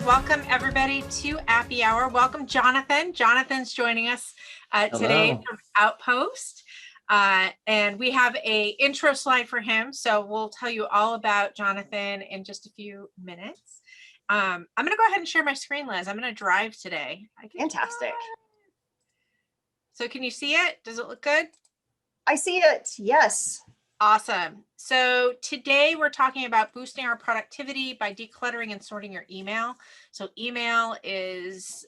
Welcome everybody to Appy Hour. Welcome, Jonathan. Jonathan's joining us today from Outpost. And we have a intro slide for him. So we'll tell you all about Jonathan in just a few minutes. I'm going to go ahead and share my screen, Liz. I'm going to drive today. Fantastic. So can you see it? Does it look good? I see it. Yes. Awesome. So today we're talking about boosting our productivity by decluttering and sorting your email. So email is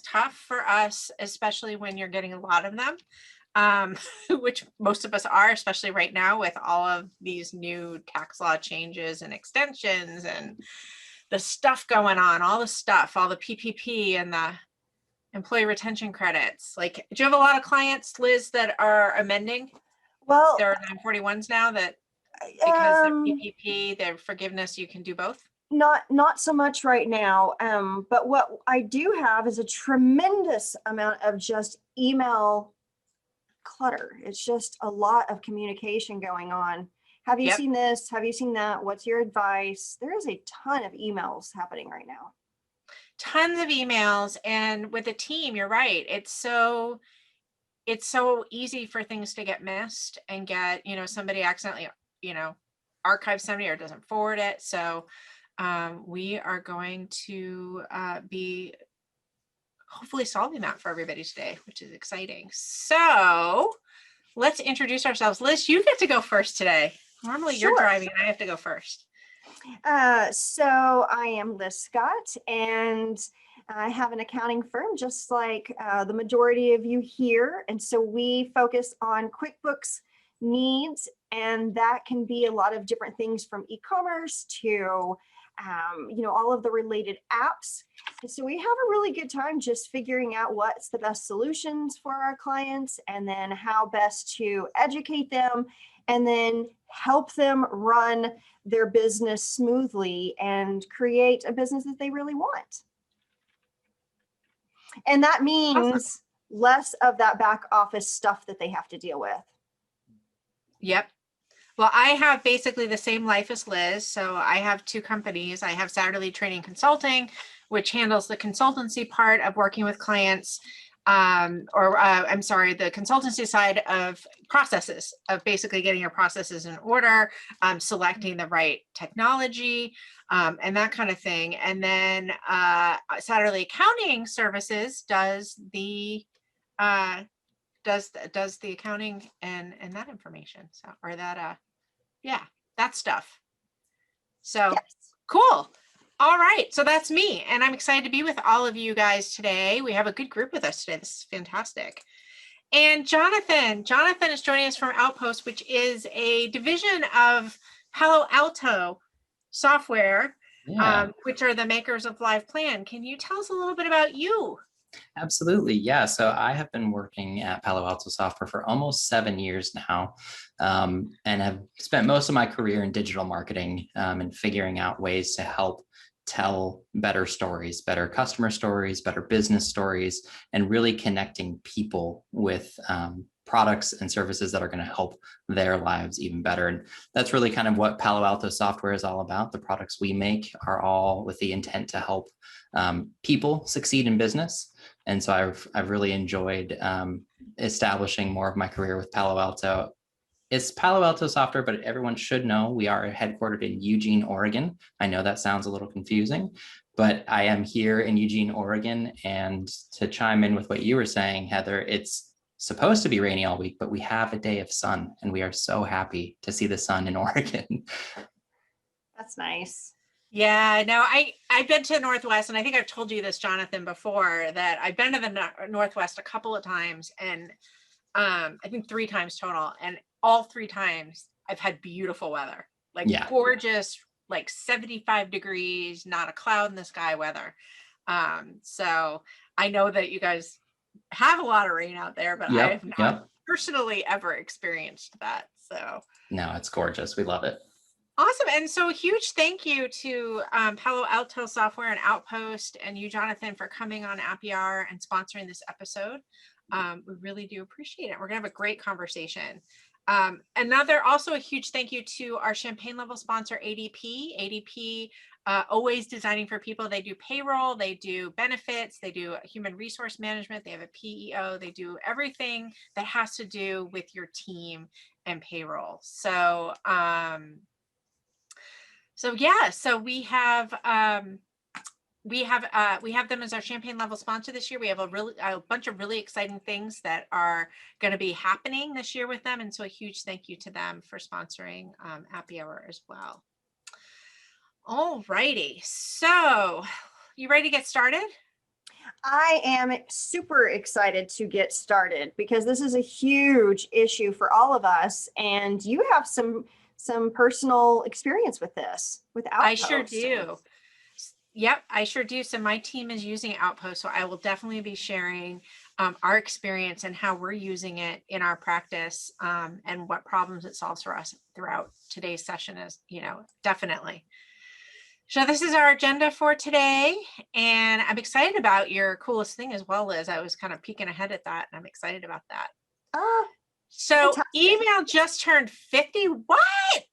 tough for us, especially when you're getting a lot of them, which most of us are, especially right now with all of these new tax law changes and extensions and the stuff going on, all the PPP and the employee retention credits. Like, do you have a lot of clients, Liz, that are amending? Well, there are 941s now that because they're PPP, their forgiveness, you can do both. Not so much right now. But what I do have is a tremendous amount of just email clutter. It's just a lot of communication going on. Have you seen this? Have you seen that? What's your advice? There is a ton of emails happening right now. Tons of emails. And with a team, you're right. It's so easy for things to get missed and get, somebody accidentally, archives somebody or doesn't forward it. So we are going to be hopefully solving that for everybody today, which is exciting. So let's introduce ourselves. Liz, you get to go first today. Normally you're driving and I have to go first. So I am Liz Scott, and I have an accounting firm just like the majority of you here. And so we focus on QuickBooks needs, and that can be a lot of different things from e-commerce to, all of the related apps. And so we have a really good time just figuring out what's the best solutions for our clients and then how best to educate them and then help them run their business smoothly and create a business that they really want. And that means less of that back office stuff that they have to deal with. Yep. Well, I have basically the same life as Liz. So I have two companies. I have Satterley Training Consulting, which handles the consultancy part of working with clients, the consultancy side of processes, of basically getting your processes in order, selecting the right technology, and that kind of thing. And then Satterley Accounting Services does the accounting and that information. So, or that, that stuff. So Cool. All right. So that's me. And I'm excited to be with all of you guys today. We have a good group with us today. This is fantastic. And Jonathan is joining us from Outpost, which is a division of Palo Alto Software, which are the makers of LivePlan. Can you tell us a little bit about you? Absolutely. Yeah. So I have been working at Palo Alto Software for almost 7 years now, and have spent most of my career in digital marketing and figuring out ways to help tell better stories, better customer stories, better business stories, and really connecting people with products and services that are going to help their lives even better. And that's really kind of what Palo Alto Software is all about. The products we make are all with the intent to help people succeed in business. And so I've really enjoyed establishing more of my career with Palo Alto. It's Palo Alto Software, but everyone should know we are headquartered in Eugene, Oregon. I know that sounds a little confusing, but I am here in Eugene, Oregon. And to chime in with what you were saying, Heather, it's supposed to be rainy all week, but we have a day of sun, and we are so happy to see the sun in Oregon. That's nice. Yeah, no, I've been to the Northwest, and I think I've told you this, Jonathan, before, that I've been to the Northwest a couple of times, and I think 3 times total. And all 3 times I've had beautiful weather, like gorgeous, like 75 degrees, not a cloud in the sky weather. So I know that you guys have a lot of rain out there, but I have not personally ever experienced that. So no, it's gorgeous. We love it. Awesome. And so a huge thank you to Palo Alto Software and Outpost, and you, Jonathan, for coming on Appy Hour and sponsoring this episode. We really do appreciate it. We're going to have a great conversation. Also a huge thank you to our champagne level sponsor, ADP. ADP always designing for people. They do payroll, they do benefits, they do human resource management, they have a PEO, they do everything that has to do with your team and payroll. So, so we have them as our champagne level sponsor this year. We have a bunch of really exciting things that are going to be happening this year with them. And so a huge thank you to them for sponsoring Happy Hour as well. All righty. So you ready to get started? I am super excited to get started because this is a huge issue for all of us. And you have some personal experience with this, with Outpost. I sure do. Yep, I sure do. So my team is using Outpost. So I will definitely be sharing our experience and how we're using it in our practice and what problems it solves for us throughout today's session is, definitely. So this is our agenda for today. And I'm excited about your coolest thing as well, Liz. I was kind of peeking ahead at that and I'm excited about that. So fantastic. Email just turned 50. What?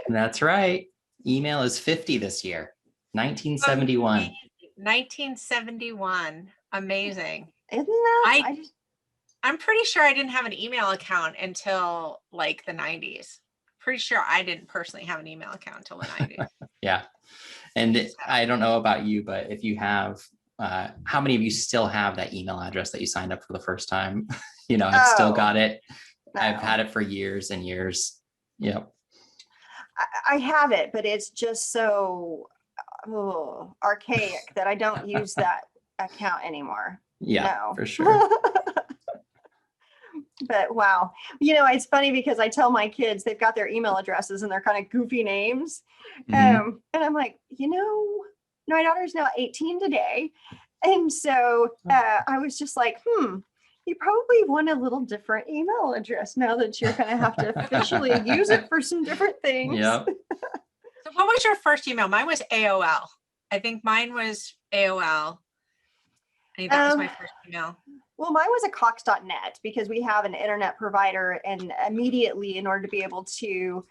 That's right. Email is 50 this year. 1971. Amazing. 1971. Amazing. Isn't that? I'm pretty sure I didn't have an email account until like the 90s. Pretty sure I didn't personally have an email account until the 90s. Yeah. And I don't know about you, but if you have, how many of you still have that email address that you signed up for the first time? I've still got it. No. I've had it for years and years. Yep. I have it, but it's just so archaic that I don't use that account anymore. Yeah, no. For sure. But wow, it's funny because I tell my kids they've got their email addresses and they're kind of goofy names. Mm-hmm. And I'm like, my daughter's now 18 today. And so I was just like, you probably want a little different email address now that you're going to have to officially use it for some different things. Yep. So what was your first email? Mine was AOL. I think mine was AOL. I think that was my first email. Well, mine was a cox.net because we have an internet provider, and immediately in order to be able to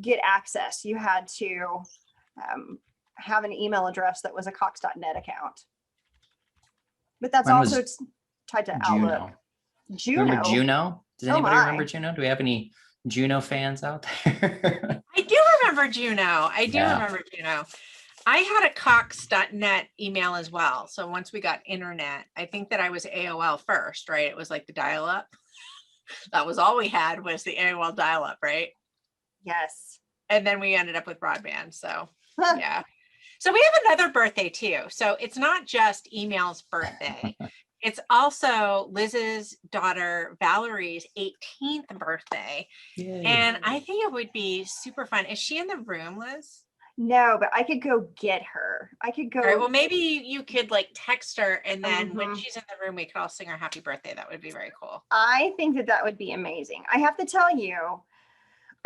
get access, you had to have an email address that was a cox.net account. But that's Mine also was tied to Juno. Outlook. Juno. Remember Juno? Does anybody my. remember Juno? Do we have any Juno fans out there? I do remember Juno. Remember Juno. I had a cox.net email as well. So once we got internet, I think that I was AOL first, right? It was like the dial-up. That was all we had was the AOL dial-up, right? Yes. And then we ended up with broadband. So yeah. So we have another birthday too. So it's not just Email's birthday. It's also Liz's daughter Valerie's 18th birthday. Yay. And I think it would be super fun. Is she in the room, Liz? No, but I could go get her. I could go. All right, well, maybe you could like text her, and then when she's in the room, we could all sing her happy birthday. That would be very cool. I think that would be amazing. I have to tell you,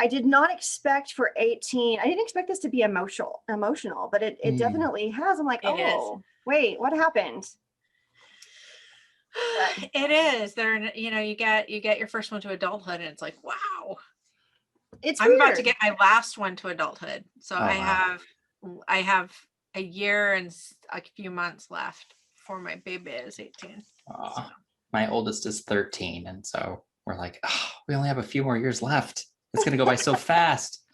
I did not expect for 18. I didn't expect this to be emotional, but it definitely has. I'm like, wait, what happened? But it is. There, you get your first one to adulthood, and it's like, wow. I'm weird. about to get my last one to adulthood. So wow. I have a year and a few months left before my baby is 18. So. My oldest is 13. And so we're like, we only have a few more years left. It's going to go by so fast.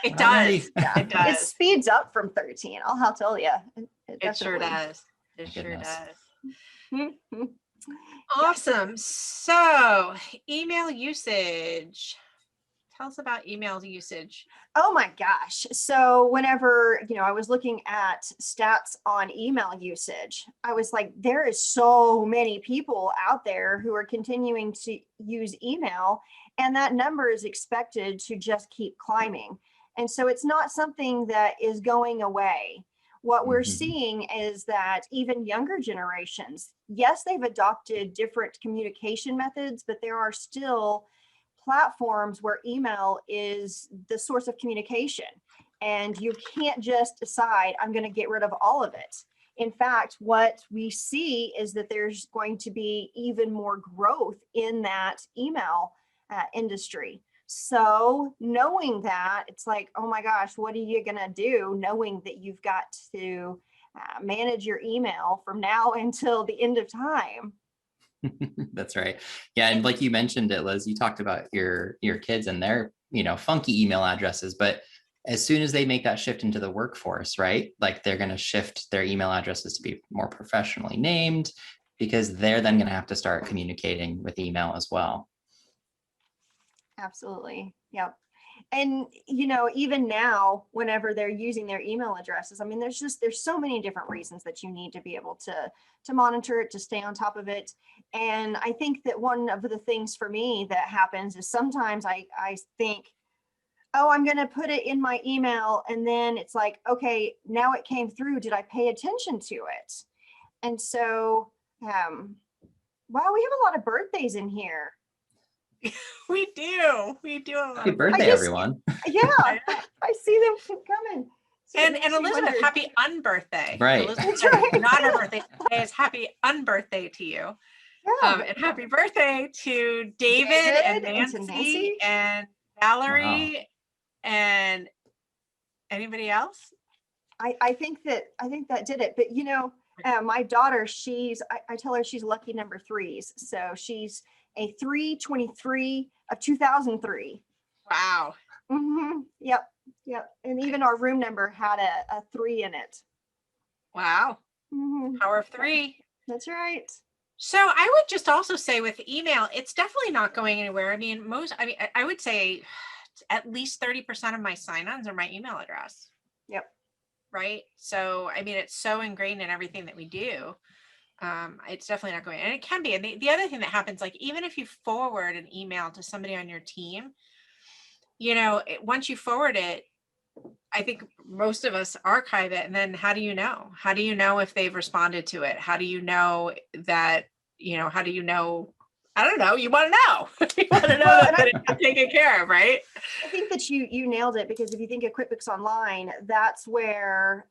It does. Yeah, it does. It speeds up from 13. I'll tell you. It sure does. It sure does. Hmm. Awesome. So email usage. Tell us about email usage. Oh my gosh. So whenever, I was looking at stats on email usage, I was like, there is so many people out there who are continuing to use email, and that number is expected to just keep climbing. And so it's not something that is going away. What we're seeing is that even younger generations, yes, they've adopted different communication methods, but there are still platforms where email is the source of communication, and you can't just decide I'm going to get rid of all of it. In fact, what we see is that there's going to be even more growth in that email industry. So knowing that, it's like, oh my gosh, what are you going to do knowing that you've got to manage your email from now until the end of time? That's right. Yeah. And like you mentioned it, Liz, you talked about your kids and their, funky email addresses, but as soon as they make that shift into the workforce, right? Like they're going to shift their email addresses to be more professionally named because they're then going to have to start communicating with email as well. Absolutely. Yep. And, even now, whenever they're using their email addresses, I mean, there's so many different reasons that you need to be able to monitor it, to stay on top of it. And I think that one of the things for me that happens is sometimes I think, oh, I'm going to put it in my email. And then it's like, okay, now it came through. Did I pay attention to it? And so, wow, we have a lot of birthdays in here. We do. We do. Happy birthday, everyone. Yeah, I see them coming. So And Elizabeth, happy unbirthday. Right. Elizabeth, That's right. not her birthday today, is happy unbirthday to you. Yeah. And happy birthday to David and Nancy and Valerie and anybody else. I think that did it. But my daughter, I tell her she's lucky number 3s. So she's a 3/23 of 2003. Wow. Mm-hmm. Yep. And even our room number had a 3 in it. Wow. Mm-hmm. Power of 3. That's right. So I would just also say with email, it's definitely not going anywhere. I mean, I would say at least 30% of my sign-ons are my email address. Yep. Right. So, I mean, it's so ingrained in everything that we do. It's definitely not going, and it can be. And the other thing that happens, like, even if you forward an email to somebody on your team, once you forward it, I think most of us archive it. And then how do you know? How do you know if they've responded to it? How do you know that, how do you know? I don't know. You want to know. You want to know that it's taken care of, right? I think that you nailed it, because if you think of QuickBooks Online, that's where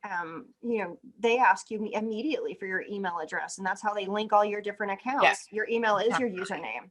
they ask you immediately for your email address, and that's how they link all your different accounts. Yes. Your email is your username,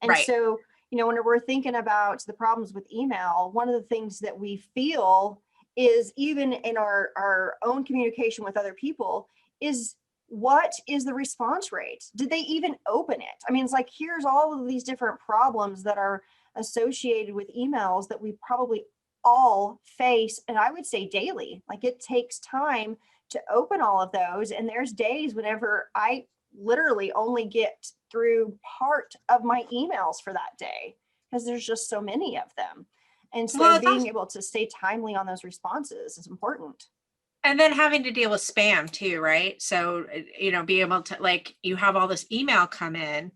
and right. So when we're thinking about the problems with email, one of the things that we feel is, even in our own communication with other people, is, what is the response rate? Did they even open it? I mean, it's like, here's all of these different problems that are associated with emails that we probably all face. And I would say daily, like, it takes time to open all of those. And there's days whenever I literally only get through part of my emails for that day, because there's just so many of them. And so being able to stay timely on those responses is important. And then having to deal with spam too, right? So, be able to, like, you have all this email come in,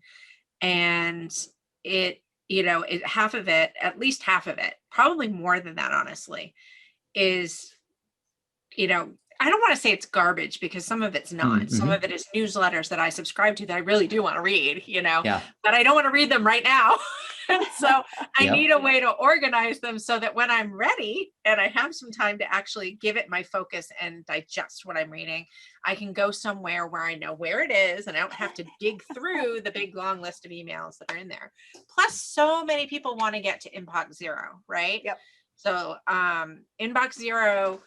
and half of it, at least half of it, probably more than that, honestly, is, I don't want to say it's garbage, because some of it's not. Mm-hmm. Some of it is newsletters that I subscribe to that I really do want to read, but I don't want to read them right now. So I need a way to organize them so that when I'm ready and I have some time to actually give it my focus and digest what I'm reading, I can go somewhere where I know where it is, and I don't have to dig through the big long list of emails that are in there. Plus, so many people want to get to inbox zero, right? Yep. So inbox zero,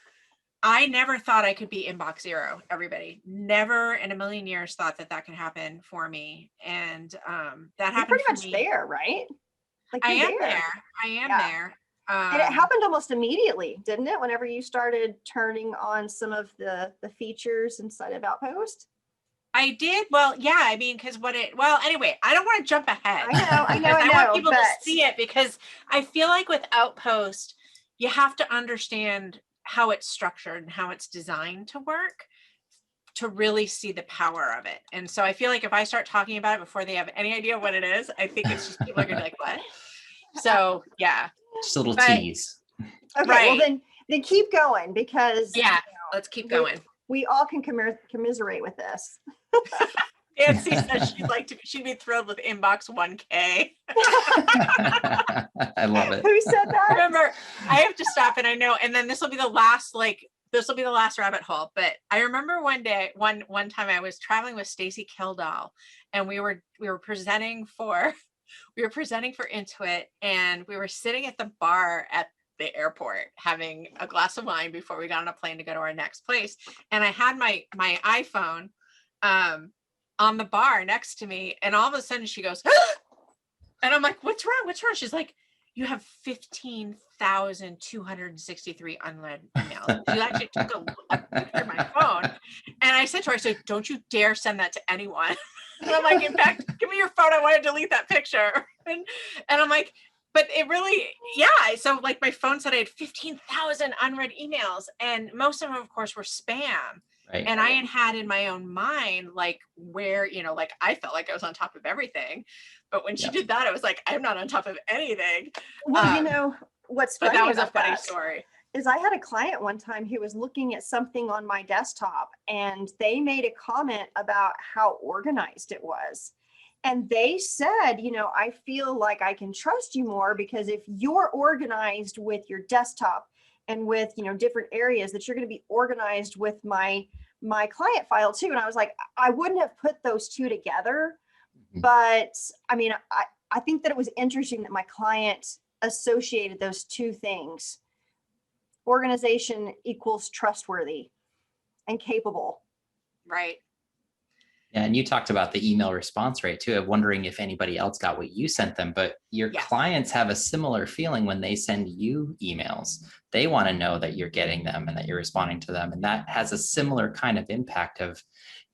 I never thought I could be inbox zero, everybody. Never in a million years thought that could happen for me. And that happened pretty much there, right? Like, I am there. And it happened almost immediately, didn't it? Whenever you started turning on some of the features inside of Outpost. I did. Well, yeah, I mean, because anyway, I don't want to jump ahead. I know. I want people to see it, because I feel like with Outpost, you have to understand how it's structured and how it's designed to work to really see the power of it. And so I feel like if I start talking about it before they have any idea what it is, I think it's just, people are gonna be like, what? So yeah. Just a little tease. Okay, right. Well then keep going, because let's keep going. We all can commiserate with this. Nancy says she'd be thrilled with inbox 1K. I love it. Who said that? Remember, I have to stop, and I know, and then this will be the last rabbit hole. But I remember one time I was traveling with Stacy Kildall, and we were presenting for we were presenting for Intuit, and we were sitting at the bar at the airport having a glass of wine before we got on a plane to go to our next place. And I had my iPhone on the bar next to me, and all of a sudden she goes, and I'm like, what's wrong? What's wrong? She's like, you have 15,263 unread emails. You actually took a picture of my phone. And I said to her, I said, don't you dare send that to anyone. And I'm like, in fact, give me your phone. I want to delete that picture. And I'm like, but it really, yeah. So like my phone said I had 15,000 unread emails, and most of them, of course, were spam. Right. And I had in my own mind, like where, like I felt like I was on top of everything. But when she did that, I was like, I'm not on top of anything. Well, what's funny but that was a about funny that story. is I had a client one time who was looking at something on my desktop, and they made a comment about how organized it was. And they said, I feel like I can trust you more because if you're organized with your desktop and with, different areas, that you're going to be organized with my client file too. And I was like, I wouldn't have put those two together. But I mean, I think that it was interesting that my client associated those two things. Organization equals trustworthy and capable. Right. Yeah, and you talked about the email response rate too, of wondering if anybody else got what you sent them, but your clients have a similar feeling when they send you emails. They want to know that you're getting them and that you're responding to them. And that has a similar kind of impact of,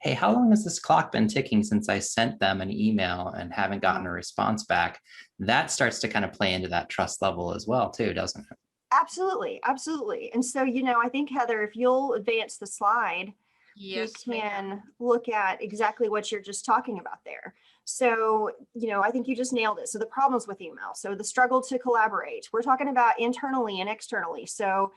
hey, how long has this clock been ticking since I sent them an email and haven't gotten a response back? That starts to kind of play into that trust level as well too, doesn't it? Absolutely. Absolutely. And so, I think, Heather, if you'll advance the slide, yes, we can look at exactly what you're just talking about there. So, I think you just nailed it. So the problems with email. So the struggle to collaborate. We're talking about internally and externally. So,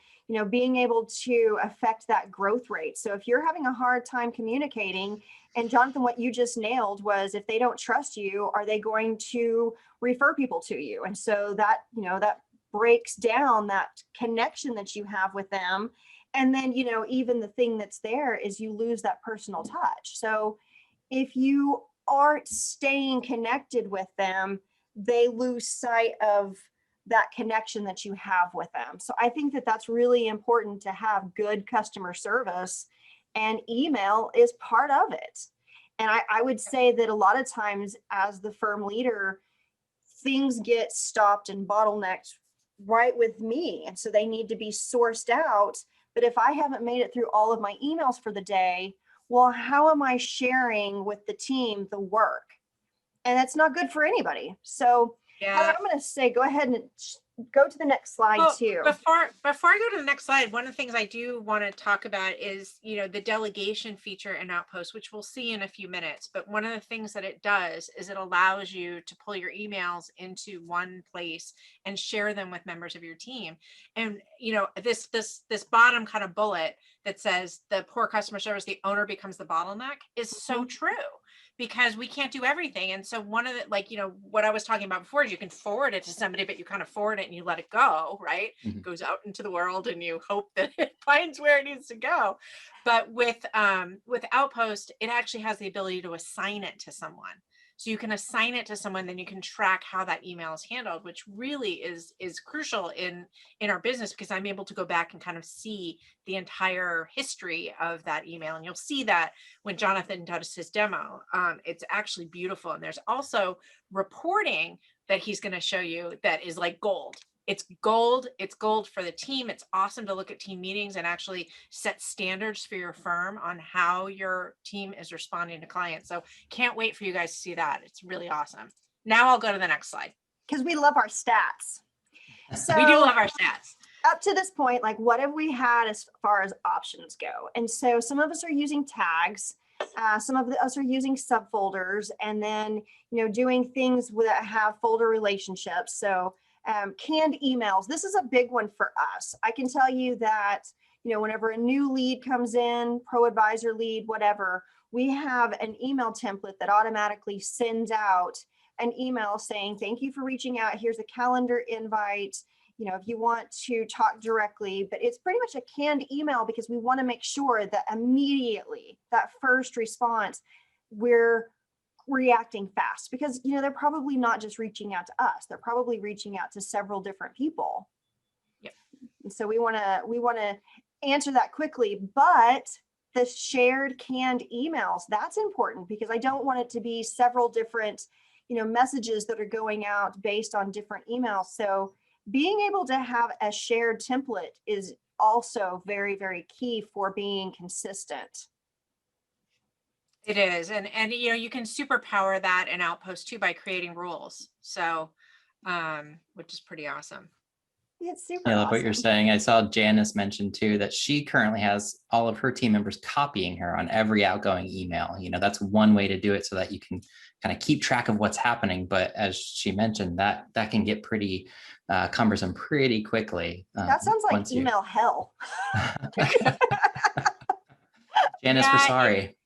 being able to affect that growth rate. So if you're having a hard time communicating, and Jonathan, what you just nailed was, if they don't trust you, are they going to refer people to you? And so that, that breaks down that connection that you have with them. And then, even the thing that's there is you lose that personal touch. So if you aren't staying connected with them, they lose sight of that connection that you have with them. So I think that that's really important, to have good customer service, and email is part of it. And I would say that a lot of times as the firm leader, things get stopped and bottlenecked right with me. And so they need to be sourced out. But if I haven't made it through all of my emails for the day, well, how am I sharing with the team the work? And that's not good for anybody. So Heather, I'm going to say, go ahead and go to the next slide too. Before I go to the next slide, one of the things I do want to talk about is, the delegation feature in Outpost, which we'll see in a few minutes. But one of the things that it does is it allows you to pull your emails into one place and share them with members of your team. And, this bottom kind of bullet that says the poor customer service, the owner becomes the bottleneck, is so true. Because we can't do everything. And so one of the, what I was talking about before is you can forward it to somebody, but you kind of forward it and you let it go, right? Mm-hmm. It goes out into the world and you hope that it finds where it needs to go. But with Outpost, it actually has the ability to assign it to someone. So you can assign it to someone, then you can track how that email is handled, which really is crucial in our business, because I'm able to go back and kind of see the entire history of that email. And you'll see that when Jonathan does his demo, it's actually beautiful. And there's also reporting that he's going to show you that is like gold. It's gold. It's gold for the team. It's awesome to look at team meetings and actually set standards for your firm on how your team is responding to clients. So can't wait for you guys to see that. It's really awesome. Now I'll go to the next slide. Because we love our stats. So we do love our stats. Up to this point, like, what have we had as far as options go? And so some of us are using tags. Some of us are using subfolders, and then, doing things that have folder relationships. So canned emails. This is a big one for us. I can tell you that, whenever a new lead comes in, pro advisor lead, whatever, we have an email template that automatically sends out an email saying, thank you for reaching out. Here's a calendar invite. If you want to talk directly, but it's pretty much a canned email, because we want to make sure that immediately, that first response, we're reacting fast, because, they're probably not just reaching out to us. They're probably reaching out to several different people. Yep. And so we want to answer that quickly, but the shared canned emails, that's important, because I don't want it to be several different, messages that are going out based on different emails. So being able to have a shared template is also very, very key for being consistent. It is. And you can superpower that in Outpost too by creating rules. So, which is pretty awesome. It's super I love awesome. what you're saying. I saw Janice mention too that she currently has all of her team members copying her on every outgoing email. That's one way to do it so that you can kind of keep track of what's happening. But as she mentioned, that can get pretty cumbersome pretty quickly. That sounds like email hell. Janice, we're sorry.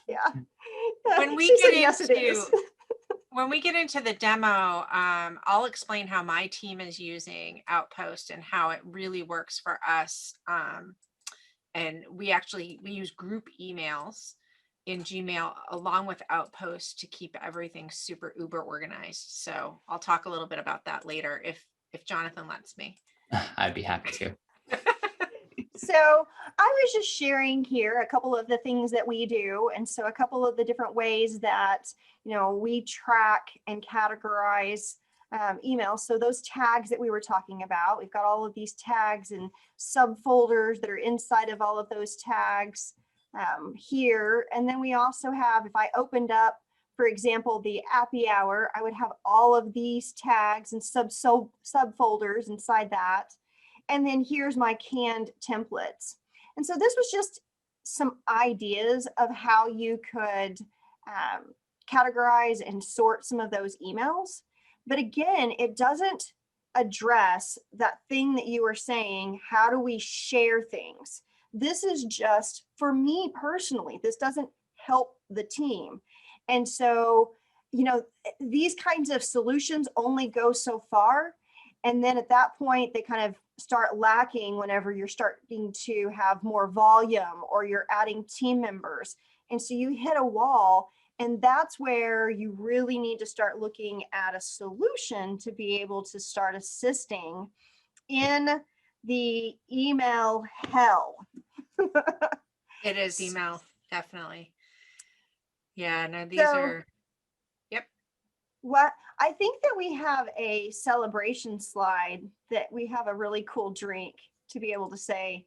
Yeah. When we She get said, yes, it is. When we get into the demo, I'll explain how my team is using Outpost and how it really works for us. And we use group emails in Gmail along with Outpost to keep everything super uber organized. So I'll talk a little bit about that later if Jonathan lets me. I'd be happy to. So I was just sharing here a couple of the things that we do. And so a couple of the different ways that, we track and categorize emails. So those tags that we were talking about, we've got all of these tags and subfolders that are inside of all of those tags here. And then we also have, if I opened up, for example, the Appy Hour, I would have all of these tags and subfolders inside that. And then here's my canned templates. And so this was just some ideas of how you could categorize and sort some of those emails. But again, it doesn't address that thing that you were saying, how do we share things? This is just, for me personally, this doesn't help the team. And so, these kinds of solutions only go so far. And then at that point, they kind of start lacking whenever you're starting to have more volume or you're adding team members. And so you hit a wall, and that's where you really need to start looking at a solution to be able to start assisting in the email hell. It is email, definitely. Yeah, no, these are, yep. What I think that we have a celebration slide that we have a really cool drink to be able to say,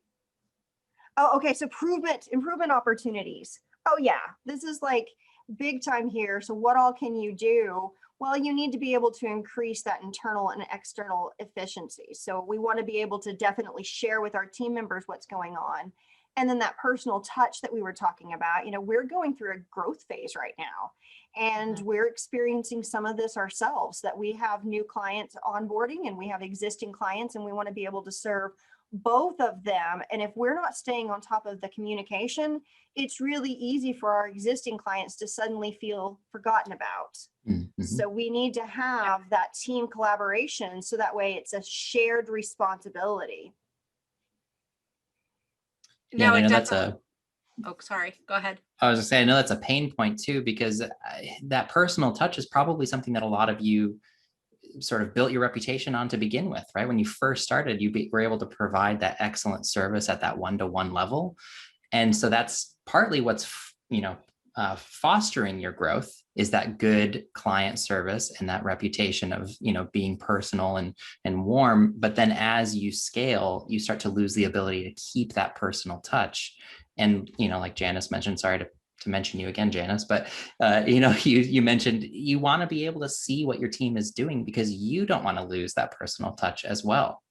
oh, okay, so improvement opportunities. Oh yeah, this is like big time here. So what all can you do? Well, you need to be able to increase that internal and external efficiency. So we want to be able to definitely share with our team members what's going on. And then that personal touch that we were talking about, we're going through a growth phase right now. And we're experiencing some of this ourselves, that we have new clients onboarding and we have existing clients, and we want to be able to serve both of them. And if we're not staying on top of the communication, it's really easy for our existing clients to suddenly feel forgotten about. Mm-hmm. So we need to have that team collaboration, so that way it's a shared responsibility. Yeah, no, that's a. Oh, sorry. Go ahead. I was just saying, I know that's a pain point too, because that personal touch is probably something that a lot of you sort of built your reputation on to begin with, right? When you first started, you were able to provide that excellent service at that one-to-one level. And so that's partly what's, fostering your growth, is that good client service and that reputation of, being personal and warm. But then as you scale, you start to lose the ability to keep that personal touch. And, like Janice mentioned, sorry to mention you again, Janice, but, you mentioned you want to be able to see what your team is doing, because you don't want to lose that personal touch as well.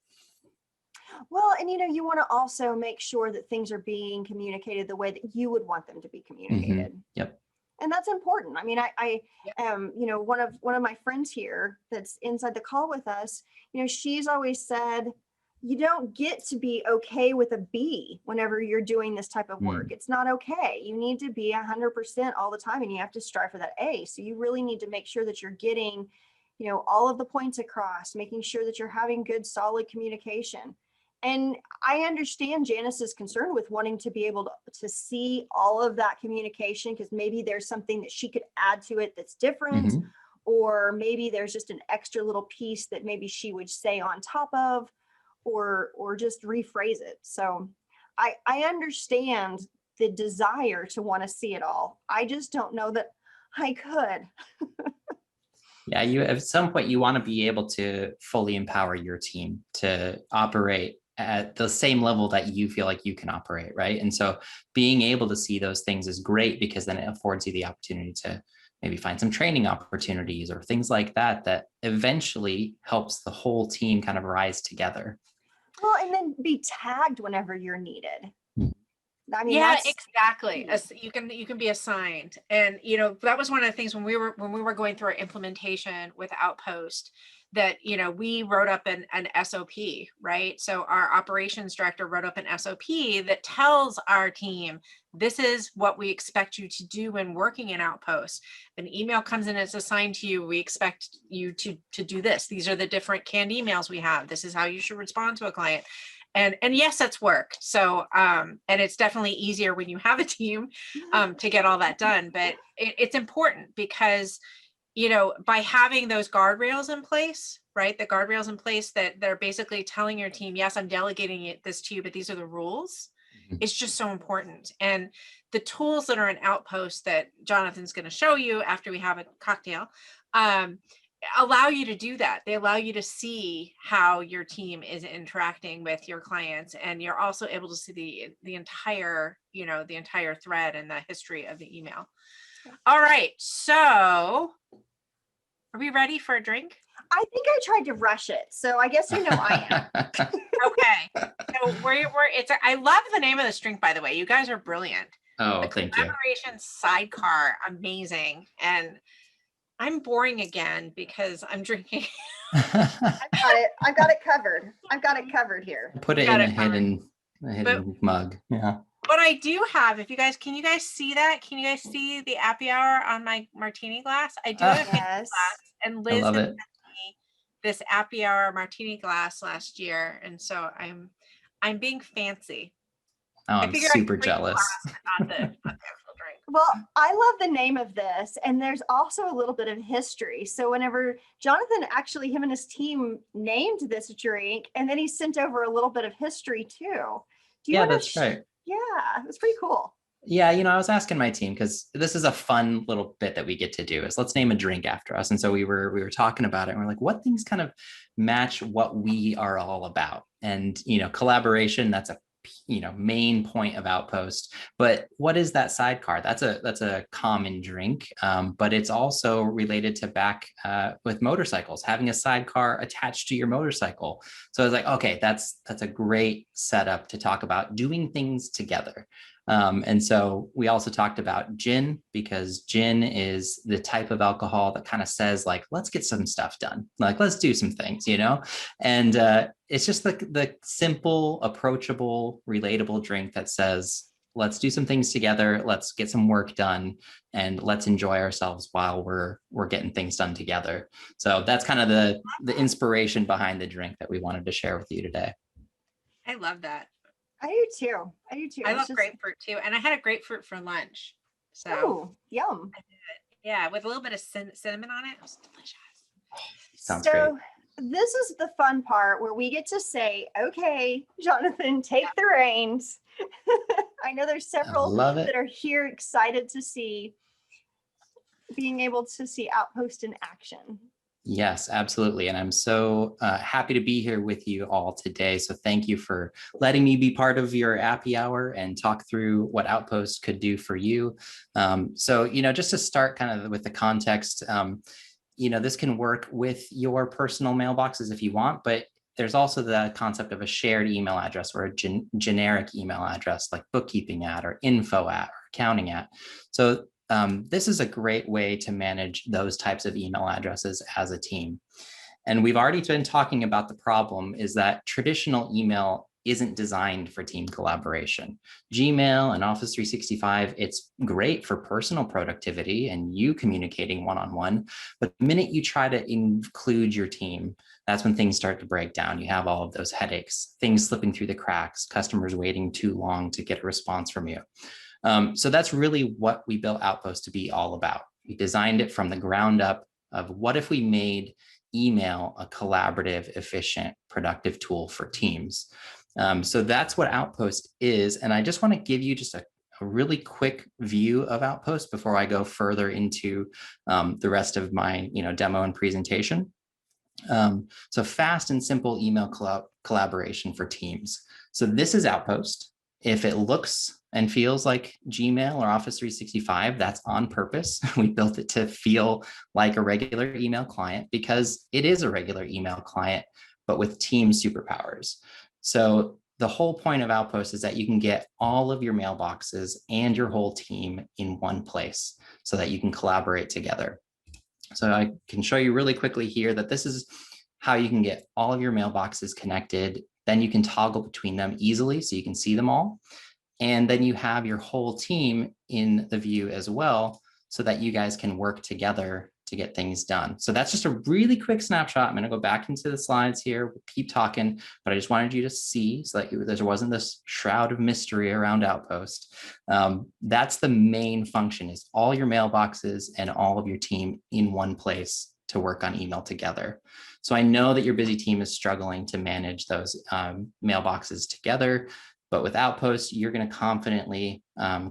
Well, and you want to also make sure that things are being communicated the way that you would want them to be communicated. Mm-hmm. Yep. And that's important. I mean, I am, one of my friends here that's inside the call with us, she's always said, you don't get to be okay with a B whenever you're doing this type of work. It's not okay. You need to be 100% all the time, and you have to strive for that A. So you really need to make sure that you're getting, all of the points across, making sure that you're having good, solid communication. And I understand Janice's concern with wanting to be able to see all of that communication, because maybe there's something that she could add to it that's different, Mhm. or maybe there's just an extra little piece that maybe she would say on top of, or just rephrase it. So I understand the desire to want to see it all. I just don't know that I could. Yeah, you at some point you want to be able to fully empower your team to operate at the same level that you feel like you can operate, right? And so being able to see those things is great, because then it affords you the opportunity to maybe find some training opportunities or things like that that eventually helps the whole team kind of rise together. Well, and then be tagged whenever you're needed. I mean, Yeah, that's exactly. You can be assigned. And that was one of the things when we were going through our implementation with Outpost, that we wrote up an SOP, right? So our operations director wrote up an SOP that tells our team, this is what we expect you to do when working in Outpost. An email comes in, it's assigned to you, we expect you to do this. These are the different canned emails we have. This is how you should respond to a client. And yes, that's work. So, and it's definitely easier when you have a team to get all that done. But it's important because, by having those guardrails in place, right? The guardrails in place that they're basically telling your team, yes, I'm delegating this to you, but these are the rules. Mhm. It's just so important. And the tools that are in Outpost that Jonathan's going to show you after we have a cocktail, allow you to do that. They allow you to see how your team is interacting with your clients, and you're also able to see the entire thread and the history of the email. All right, so are we ready for a drink? I think I tried to rush it, so I guess I am. Okay, so I love the name of this drink, by the way. You guys are brilliant. Oh, The thank you. collaboration sidecar, amazing. And I'm boring again because I'm drinking. I've got it covered. I've got it covered here. Put it Got in it a hidden mug. Yeah. What I do have, can you guys see that? Can you guys see the happy hour on my martini glass? I do have a fancy Yes. glass, and I Liz love had it. sent me this happy hour martini glass last year, and so I'm being fancy. Oh, I I'm figure I super could bring the jealous. glass, but not the actual drink. Well, I love the name of this, and there's also a little bit of history. So whenever Jonathan, actually him and his team named this drink, and then he sent over a little bit of history too. Do you Yeah, want that's to? right. Yeah, it's pretty cool. Yeah, I was asking my team, because this is a fun little bit that we get to do, is let's name a drink after us. And so we were talking about it, and we're like, what things kind of match what we are all about? And collaboration, that's a main point of Outpost. But what is that sidecar? That's a common drink, but it's also related to back with motorcycles, having a sidecar attached to your motorcycle. So I was like, okay, that's a great setup to talk about doing things together. And so we also talked about gin, because gin is the type of alcohol that kind of says, like, let's get some stuff done, like let's do some things, and it's just the simple, approachable, relatable drink that says, let's do some things together, let's get some work done, and let's enjoy ourselves while we're getting things done together. So that's kind of the inspiration behind the drink that we wanted to share with you today. I love that. I do too. I do too. I It's love just, grapefruit too, and I had a grapefruit for lunch. So oh, yum. yeah, with a little bit of cinnamon on it. It was delicious. Sounds So great. this is the fun part where we get to say, okay, Jonathan, take the reins. I know there's I several love it. that are here excited to see, being able to see Outpost in action. Yes, absolutely. And I'm so happy to be here with you all today. So thank you for letting me be part of your happy hour and talk through what Outpost could do for you. So, just to start kind of with the context, this can work with your personal mailboxes if you want, but there's also the concept of a shared email address, or a generic email address, like bookkeeping at, or info at, or accounting at. So this is a great way to manage those types of email addresses as a team. And we've already been talking about the problem, is that traditional email isn't designed for team collaboration. Gmail and Office 365, it's great for personal productivity and you communicating one-on-one, but the minute you try to include your team, that's when things start to break down. You have all of those headaches, things slipping through the cracks, customers waiting too long to get a response from you. So that's really what we built Outpost to be all about. We designed it from the ground up of what if we made email a collaborative, efficient, productive tool for teams. So that's what Outpost is. And I just want to give you just a really quick view of Outpost before I go further into the rest of my demo and presentation. So fast and simple email collaboration for teams. So this is Outpost. If it looks and feels like Gmail or Office 365, that's on purpose. We built it to feel like a regular email client because it is a regular email client, but with team superpowers. So the whole point of Outpost is that you can get all of your mailboxes and your whole team in one place so that you can collaborate together. So I can show you really quickly here that this is how you can get all of your mailboxes connected. Then you can toggle between them easily so you can see them all. And then you have your whole team in the view as well, so that you guys can work together to get things done. So that's just a really quick snapshot. I'm going to go back into the slides here. We'll keep talking, but I just wanted you to see so that there wasn't this shroud of mystery around Outpost. That's the main function, is all your mailboxes and all of your team in one place to work on email together. So I know that your busy team is struggling to manage those mailboxes together. But with Outpost, you're going to confidently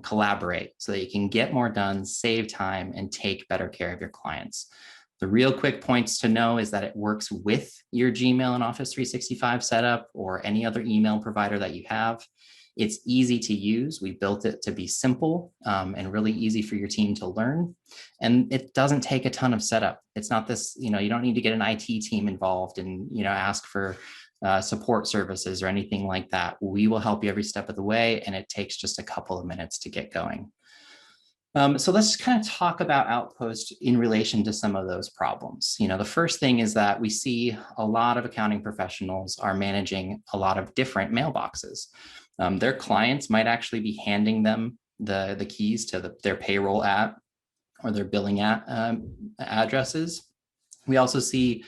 collaborate so that you can get more done, save time, and take better care of your clients. The real quick points to know is that it works with your Gmail and Office 365 setup or any other email provider that you have. It's easy to use. We built it to be simple and really easy for your team to learn. And it doesn't take a ton of setup. It's not this, you don't need to get an IT team involved and, ask for support services or anything like that. We will help you every step of the way, and it takes just a couple of minutes to get going. So let's kind of talk about Outpost in relation to some of those problems. The first thing is that we see a lot of accounting professionals are managing a lot of different mailboxes. Their clients might actually be handing them the keys to their payroll app or their billing addresses. We also see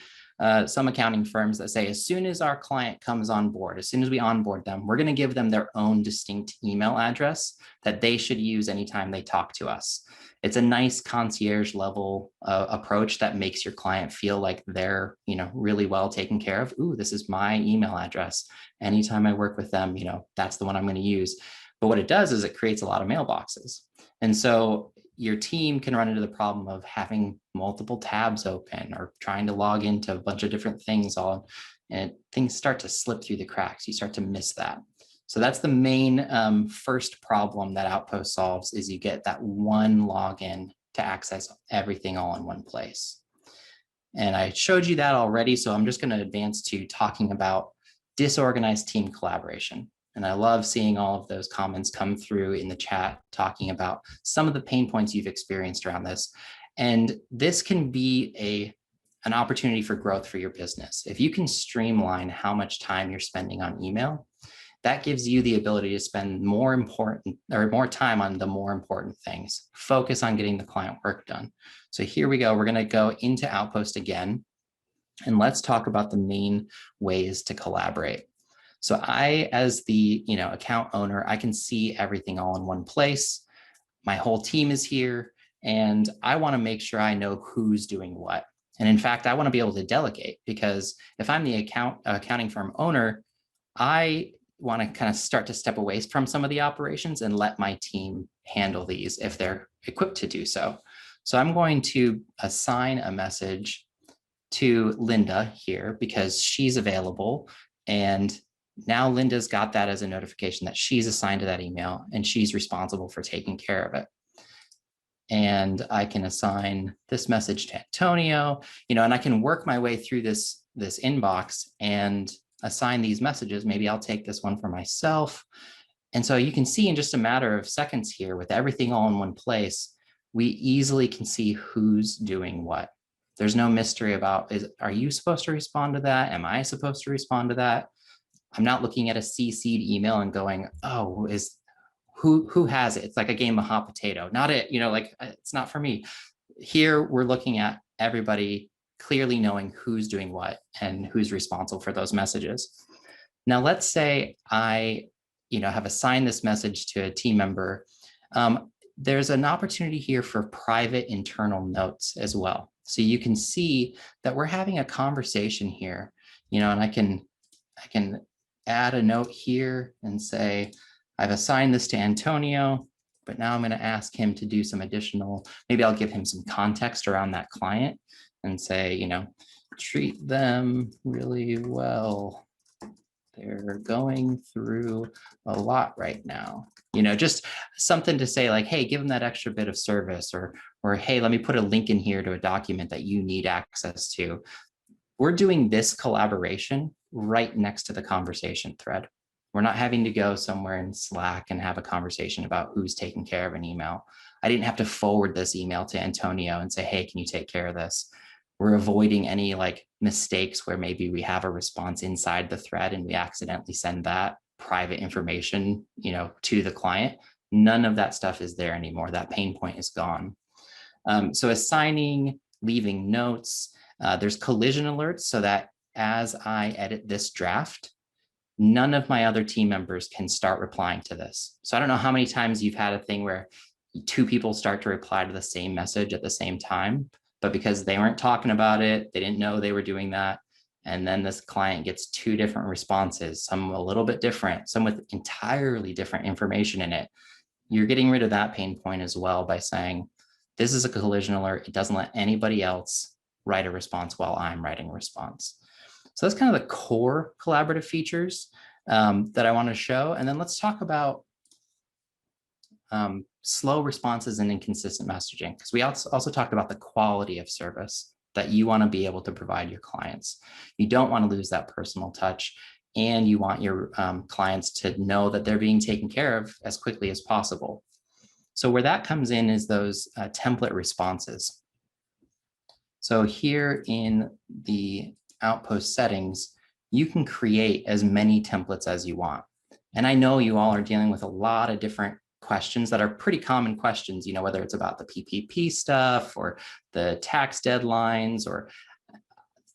some accounting firms that say, as soon as our client comes on board, as soon as we onboard them, we're going to give them their own distinct email address that they should use anytime they talk to us. It's a nice concierge level approach that makes your client feel like they're, really well taken care of. Ooh, this is my email address. Anytime I work with them, that's the one I'm going to use. But what it does is it creates a lot of mailboxes. And so your team can run into the problem of having multiple tabs open or trying to log into a bunch of different things and things start to slip through the cracks. You start to miss that. So that's the main first problem that Outpost solves, is you get that one login to access everything all in one place. And I showed you that already, so I'm just going to advance to talking about disorganized team collaboration. And I love seeing all of those comments come through in the chat, talking about some of the pain points you've experienced around this. And this can be an opportunity for growth for your business. If you can streamline how much time you're spending on email, that gives you the ability to spend more time on the more important things. Focus on getting the client work done. So here we go. We're going to go into Outpost again, and let's talk about the main ways to collaborate. So I, as the account owner, I can see everything all in one place. My whole team is here, and I want to make sure I know who's doing what. And in fact, I want to be able to delegate, because if I'm the accounting firm owner, I want to kind of start to step away from some of the operations and let my team handle these if they're equipped to do so. So I'm going to assign a message to Linda here because she's available, and now Linda's got that as a notification that she's assigned to that email and she's responsible for taking care of it. And I can assign this message to Antonio, and I can work my way through this inbox and assign these messages. Maybe I'll take this one for myself. And so you can see in just a matter of seconds here, with everything all in one place, we easily can see who's doing what. There's no mystery about, are you supposed to respond to that? Am I supposed to respond to that? I'm not looking at a CC'd email and going, oh, who has it? It's like a game of hot potato, not it, like it's not for me. Here, we're looking at everybody clearly knowing who's doing what and who's responsible for those messages. Now, let's say I, have assigned this message to a team member. There's an opportunity here for private internal notes as well. So you can see that we're having a conversation here, and I can add a note here and say, I've assigned this to Antonio, but now I'm going to ask him to do some additional, maybe I'll give him some context around that client and say, treat them really well. They're going through a lot right now. Just something to say like, hey, give them that extra bit of service, or hey, let me put a link in here to a document that you need access to. We're doing this collaboration right next to the conversation thread. We're not having to go somewhere in Slack and have a conversation about who's taking care of an email. I didn't have to forward this email to Antonio and say, hey, can you take care of this? We're avoiding any like mistakes where maybe we have a response inside the thread and we accidentally send that private information, to the client. None of that stuff is there anymore. That pain point is gone. So assigning, leaving notes, there's collision alerts so that as I edit this draft, none of my other team members can start replying to this. So I don't know how many times you've had a thing where two people start to reply to the same message at the same time, but because they weren't talking about it, they didn't know they were doing that. And then this client gets two different responses, some a little bit different, some with entirely different information in it. You're getting rid of that pain point as well by saying, this is a collision alert. It doesn't let anybody else write a response while I'm writing a response. So that's kind of the core collaborative features that I want to show. And then let's talk about slow responses and inconsistent messaging, because we also talked about the quality of service that you want to be able to provide your clients. You don't want to lose that personal touch, and you want your clients to know that they're being taken care of as quickly as possible. So where that comes in is those template responses. So here in the Outpost settings, you can create as many templates as you want. And I know you all are dealing with a lot of different questions that are pretty common questions, whether it's about the PPP stuff or the tax deadlines or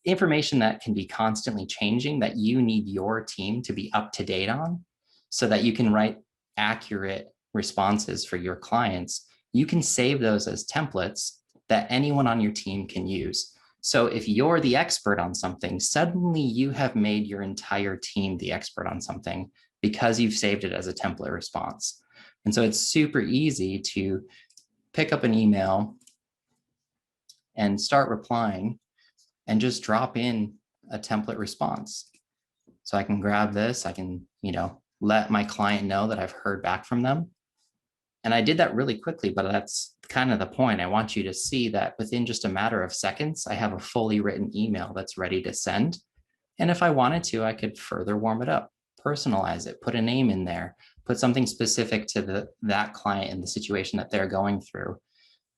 information that can be constantly changing that you need your team to be up to date on so that you can write accurate responses for your clients. You can save those as templates that anyone on your team can use. So if you're the expert on something, suddenly you have made your entire team the expert on something because you've saved it as a template response. And so it's super easy to pick up an email and start replying and just drop in a template response. So I can grab this, I can, let my client know that I've heard back from them. And I did that really quickly, but that's kind of the point. I want you to see that within just a matter of seconds, I have a fully written email that's ready to send. And if I wanted to, I could further warm it up, personalize it, put a name in there, put something specific to that client and the situation that they're going through.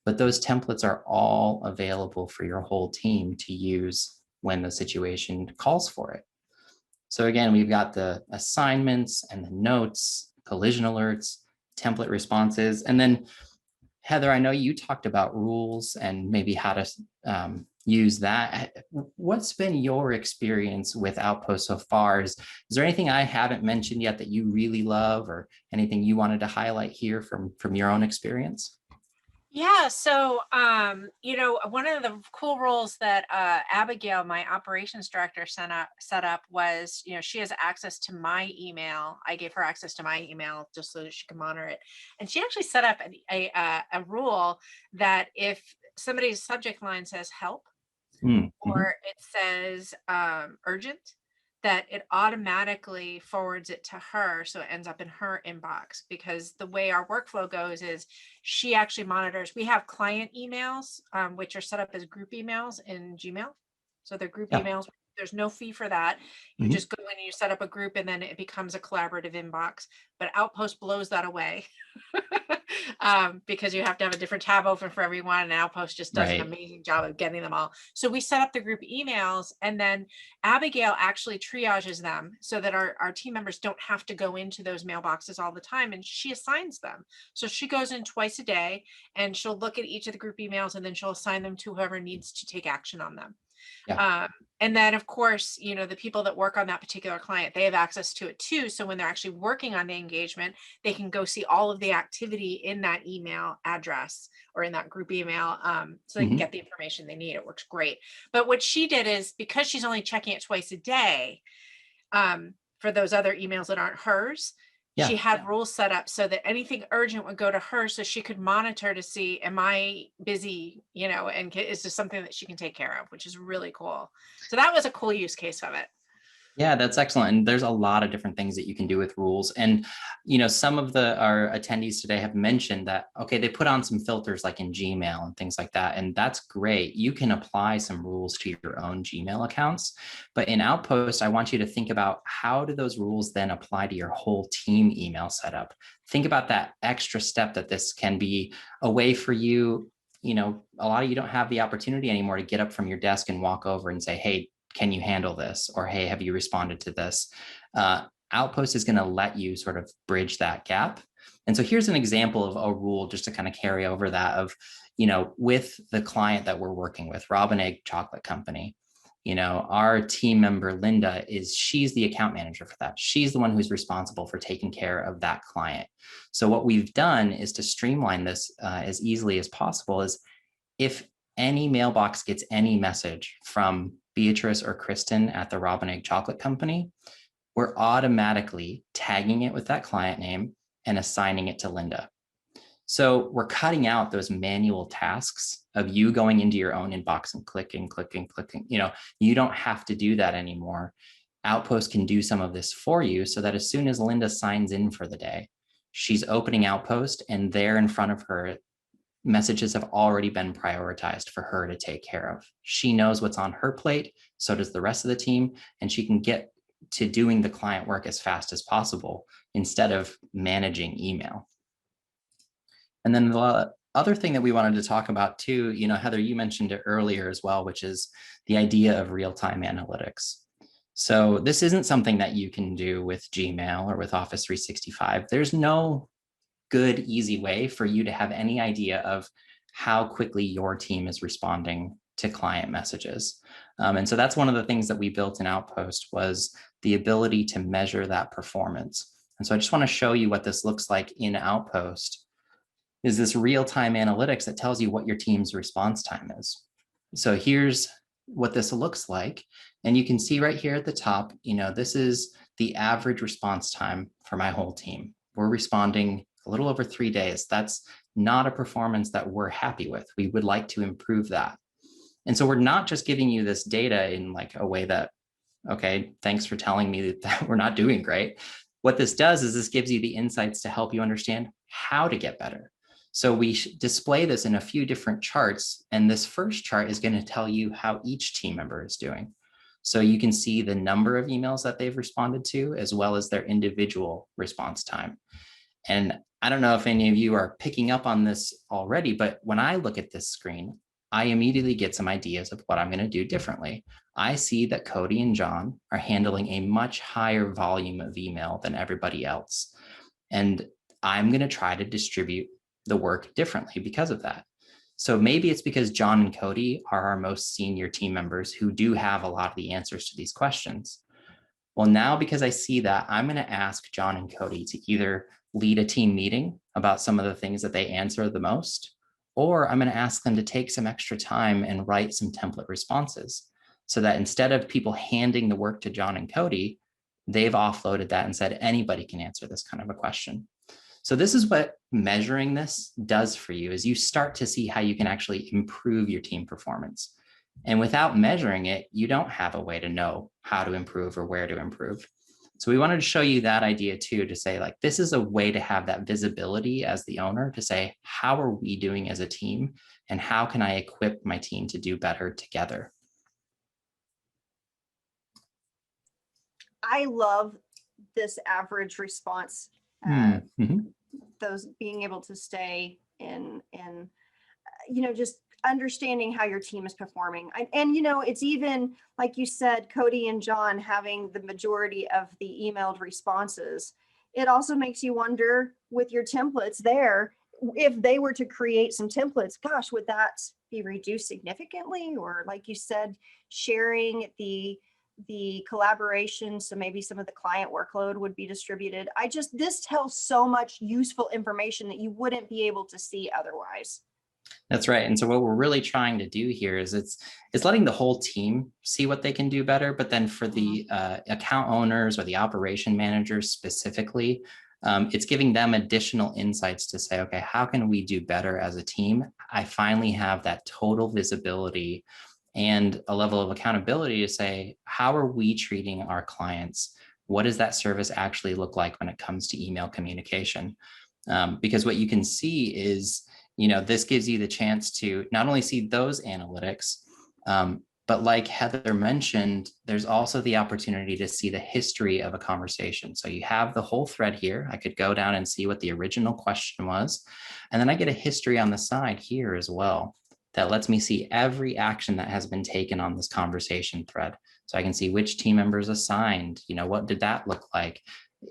But those templates are all available for your whole team to use when the situation calls for it. So again, we've got the assignments and the notes, collision alerts, template responses. And then Heather, I know you talked about rules and maybe how to use that. What's been your experience with Outpost so far? Is there anything I haven't mentioned yet that you really love, or anything you wanted to highlight here from your own experience? Yeah, so one of the cool roles that Abigail, my operations director, set up was, she has access to my email. I gave her access to my email just so that she can monitor it. And she actually set up a rule that if somebody's subject line says help, Mm-hmm. or it says urgent, that it automatically forwards it to her. So it ends up in her inbox, because the way our workflow goes is she actually monitors. We have client emails, which are set up as group emails in Gmail. So they're group emails. There's no fee for that. You just go in and you set up a group, and then it becomes a collaborative inbox. But Outpost blows that away. because you have to have a different tab open for everyone, and Outpost just does an Right. amazing job of getting them all. So we set up the group emails, and then Abigail actually triages them so that our team members don't have to go into those mailboxes all the time, and she assigns them. So she goes in twice a day, and she'll look at each of the group emails, and then she'll assign them to whoever needs to take action on them. Yeah. And then of course, the people that work on that particular client, they have access to it too. So when they're actually working on the engagement, they can go see all of the activity in that email address or in that group email, so they can get the information they need. It works great. But what she did is, because she's only checking it twice a day, for those other emails that aren't hers, she Yeah. had rules set up so that anything urgent would go to her, so she could monitor to see, am I busy, and is this something that she can take care of, which is really cool. So that was a cool use case of it. Yeah, that's excellent. And there's a lot of different things that you can do with rules. And, some of our attendees today have mentioned that, okay, they put on some filters like in Gmail and things like that. And that's great. You can apply some rules to your own Gmail accounts. But in Outpost, I want you to think about, how do those rules then apply to your whole team email setup? Think about that extra step that this can be a way for you. A lot of you don't have the opportunity anymore to get up from your desk and walk over and say, hey, can you handle this? Or, hey, have you responded to this? Outpost is going to let you sort of bridge that gap. And so here's an example of a rule just to kind of carry over that of, with the client that we're working with, Robin Egg Chocolate Company. Our team member, Linda, she's the account manager for that. She's the one who's responsible for taking care of that client. So what we've done is to streamline this as easily as possible is, if any mailbox gets any message from Beatrice or Kristen at the Robin Egg Chocolate Company, we're automatically tagging it with that client name and assigning it to Linda. So we're cutting out those manual tasks of you going into your own inbox and clicking. You don't have to do that anymore. Outpost can do some of this for you, so that as soon as Linda signs in for the day, she's opening Outpost, and there in front of her, messages have already been prioritized for her to take care of. She knows what's on her plate, so does the rest of the team, and she can get to doing the client work as fast as possible instead of managing email. And then the other thing that we wanted to talk about too, Heather, you mentioned it earlier as well, which is the idea of real-time analytics. So this isn't something that you can do with Gmail or with Office 365. There's no good, easy way for you to have any idea of how quickly your team is responding to client messages. And so that's one of the things that we built in Outpost, was the ability to measure that performance. And so I just want to show you what this looks like in Outpost, is this real-time analytics that tells you what your team's response time is. So here's what this looks like. And you can see right here at the top, this is the average response time for my whole team. We're responding a little over 3 days. That's not a performance that we're happy with. We would like to improve that. And so we're not just giving you this data in like a way that, okay, thanks for telling me that we're not doing great. What this does is this gives you the insights to help you understand how to get better. So we display this in a few different charts. And this first chart is going to tell you how each team member is doing. So you can see the number of emails that they've responded to, as well as their individual response time. And I don't know if any of you are picking up on this already, but when I look at this screen, I immediately get some ideas of what I'm going to do differently. I see that Cody and John are handling a much higher volume of email than everybody else. And I'm going to try to distribute the work differently because of that. So maybe it's because John and Cody are our most senior team members who do have a lot of the answers to these questions. Well, now because I see that, I'm going to ask John and Cody to either lead a team meeting about some of the things that they answer the most, or I'm going to ask them to take some extra time and write some template responses, so that instead of people handing the work to John and Cody, they've offloaded that and said anybody can answer this kind of a question. So this is what measuring this does for you, is you start to see how you can actually improve your team performance. And without measuring it, you don't have a way to know how to improve or where to improve. So we wanted to show you that idea too, to say like, this is a way to have that visibility as the owner to say, how are we doing as a team? And how can I equip my team to do better together? I love this average response. Mm-hmm. those being able to stay in just understanding how your team is performing. And it's even like you said, Cody and John having the majority of the emailed responses. It also makes you wonder with your templates there, if they were to create some templates, gosh, would that be reduced significantly? Or like you said, sharing the collaboration, so maybe some of the client workload would be distributed. This tells so much useful information that you wouldn't be able to see otherwise. That's right. And so what we're really trying to do here is it's letting the whole team see what they can do better. But then for the account owners or the operation managers specifically, it's giving them additional insights to say, okay, how can we do better as a team? I finally have that total visibility and a level of accountability to say, how are we treating our clients? What does that service actually look like when it comes to email communication? Because what you can see is, this gives you the chance to not only see those analytics, but like Heather mentioned, there's also the opportunity to see the history of a conversation. So you have the whole thread here. I could go down and see what the original question was. And then I get a history on the side here as well that lets me see every action that has been taken on this conversation thread. So I can see which team members assigned, what did that look like?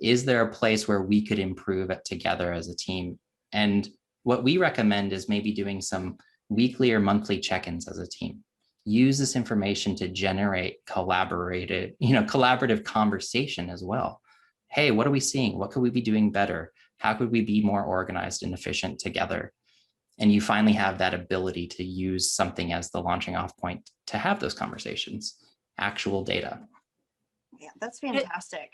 Is there a place where we could improve it together as a team? And what we recommend is maybe doing some weekly or monthly check-ins as a team. Use this information to generate collaborative conversation as well. Hey, what are we seeing? What could we be doing better? How could we be more organized and efficient together? And you finally have that ability to use something as the launching off point to have those conversations, actual data. Yeah, that's fantastic.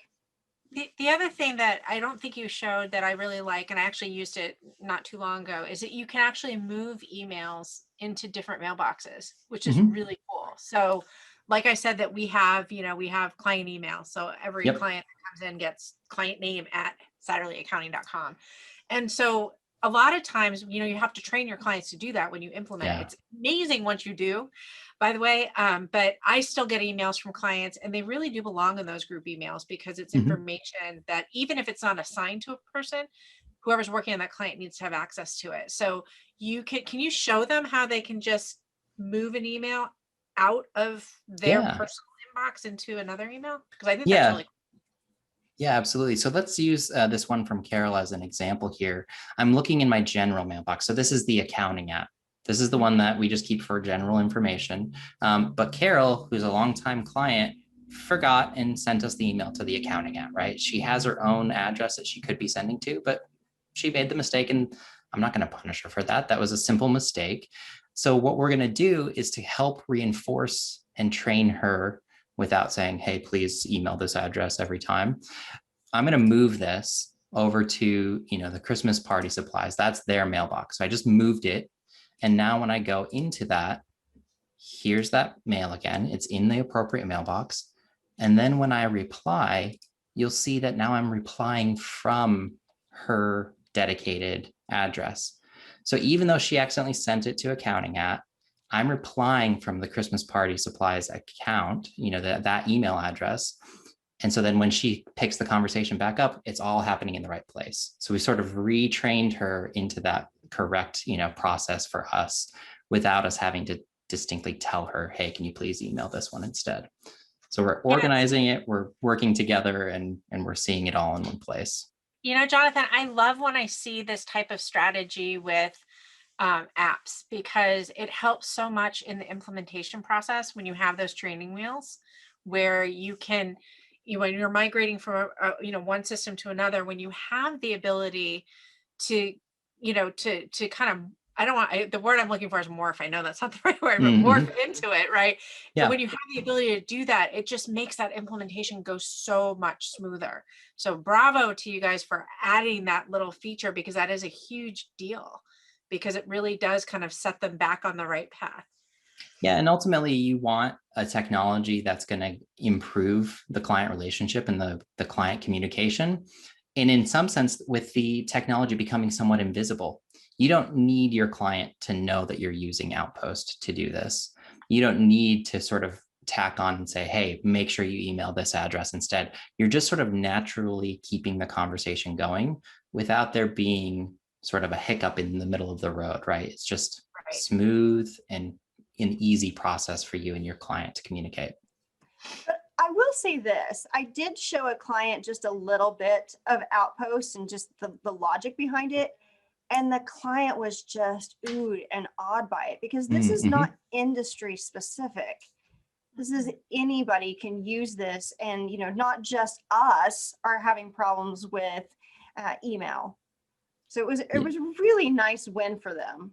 The other thing that I don't think you showed that I really like, and I actually used it not too long ago, is that you can actually move emails into different mailboxes, which is really cool. So like I said, that we have client email. So every client that comes in gets client name at satterleyaccounting.com. And so a lot of times, you have to train your clients to do that when you implement it. It's amazing once you do, by the way. But I still get emails from clients, and they really do belong in those group emails because it's information that even if it's not assigned to a person, whoever's working on that client needs to have access to it. So can you show them how they can just move an email out of their personal inbox into another email? Because I think that's really cool. Yeah, absolutely. So let's use this one from Carol as an example here. I'm looking in my general mailbox. So this is the accounting app. This is the one that we just keep for general information. But Carol, who's a longtime client, forgot and sent us the email to the accounting app, right? She has her own address that she could be sending to, but she made the mistake, and I'm not going to punish her for that. That was a simple mistake. So what we're going to do is to help reinforce and train her without saying, hey, please email this address every time. I'm going to move this over to, the Christmas party supplies. That's their mailbox. So I just moved it. And now when I go into that, here's that mail again. It's in the appropriate mailbox. And then when I reply, you'll see that now I'm replying from her dedicated address. So even though she accidentally sent it to accounting at, I'm replying from the Christmas party supplies account, that email address. And so then when she picks the conversation back up, it's all happening in the right place. So we sort of retrained her into that correct, process for us without us having to distinctly tell her, hey, can you please email this one instead? So we're organizing it, we're working together, and we're seeing it all in one place. Jonathan, I love when I see this type of strategy with apps, because it helps so much in the implementation process when you have those training wheels where you can, when you're migrating from one system to another, when you have the ability to, to kind of, the word I'm looking for is morph. I know that's not the right word, but morph into it, right? Yeah. But when you have the ability to do that, it just makes that implementation go so much smoother. So bravo to you guys for adding that little feature, because that is a huge deal, because it really does kind of set them back on the right path. Yeah, and ultimately you want a technology that's going to improve the client relationship and the client communication. And in some sense, with the technology becoming somewhat invisible, you don't need your client to know that you're using Outpost to do this. You don't need to sort of tack on and say, hey, make sure you email this address instead. You're just sort of naturally keeping the conversation going without there being sort of a hiccup in the middle of the road, right? It's just Right. smooth and an easy process for you and your client to communicate. But I will say this, I did show a client just a little bit of Outpost and just the logic behind it. And the client was just oohed and awed by it, because this is Mm-hmm. not industry specific. This is anybody can use this. And, not just us are having problems with email. So it was a really nice win for them.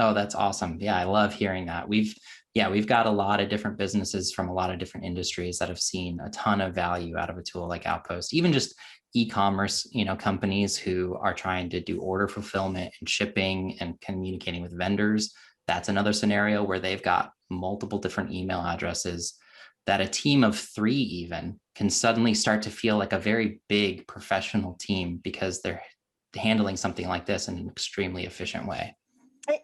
Oh, that's awesome. Yeah, I love hearing that. We've got a lot of different businesses from a lot of different industries that have seen a ton of value out of a tool like Outpost, even just e-commerce, companies who are trying to do order fulfillment and shipping and communicating with vendors. That's another scenario where they've got multiple different email addresses that a team of 3 even can suddenly start to feel like a very big professional team because they're handling something like this in an extremely efficient way.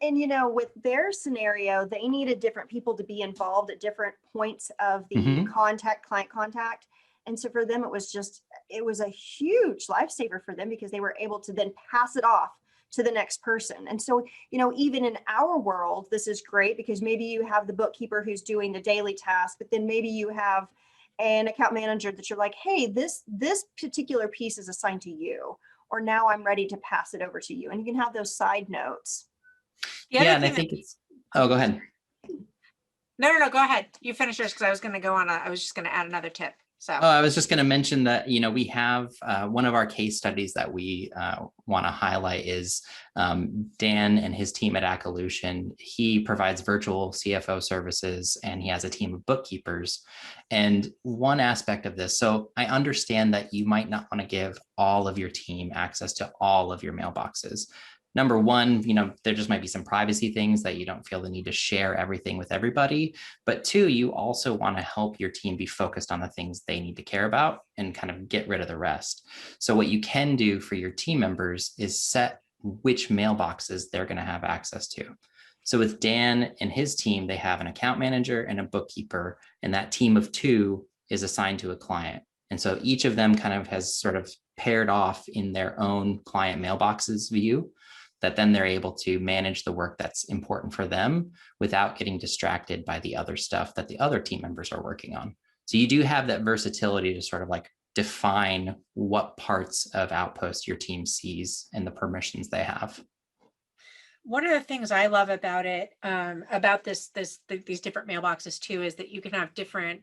And with their scenario, they needed different people to be involved at different points of the Mm-hmm. client contact. And so for them, it was a huge lifesaver for them, because they were able to then pass it off to the next person. And so, even in our world, this is great, because maybe you have the bookkeeper who's doing the daily task, but then maybe you have an account manager that you're like, hey, this particular piece is assigned to you, or now I'm ready to pass it over to you. And you can have those side notes. The Yeah, other and I thing think it's, oh, go ahead. no, go ahead. You finish yours, because I was going to go on. I was just going to add another tip. So, Oh, I was just going to mention that, we have one of our case studies that we want to highlight is Dan and his team at Accolution. He provides virtual CFO services, and he has a team of bookkeepers. And one aspect of this, so I understand that you might not want to give all of your team access to all of your mailboxes. Number one, there just might be some privacy things that you don't feel the need to share everything with everybody. But 2, you also want to help your team be focused on the things they need to care about and kind of get rid of the rest. So what you can do for your team members is set which mailboxes they're going to have access to. So with Dan and his team, they have an account manager and a bookkeeper, and that team of 2 is assigned to a client. And so each of them kind of has sort of paired off in their own client mailboxes view, that then they're able to manage the work that's important for them without getting distracted by the other stuff that the other team members are working on. So you do have that versatility to sort of like define what parts of Outpost your team sees and the permissions they have. one of the things I love about it, about these different mailboxes too, is that you can have different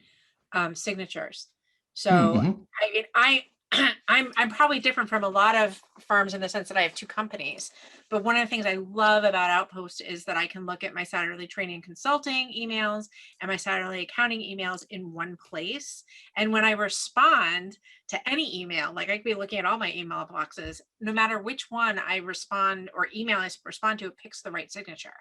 signatures. So Mm-hmm. I'm probably different from a lot of firms in the sense that I have 2 companies. But one of the things I love about Outpost is that I can look at my Satterley training and consulting emails and my Satterley accounting emails in one place. And when I respond to any email, like I could be looking at all my email boxes, no matter which one I respond or email I respond to, it picks the right signature.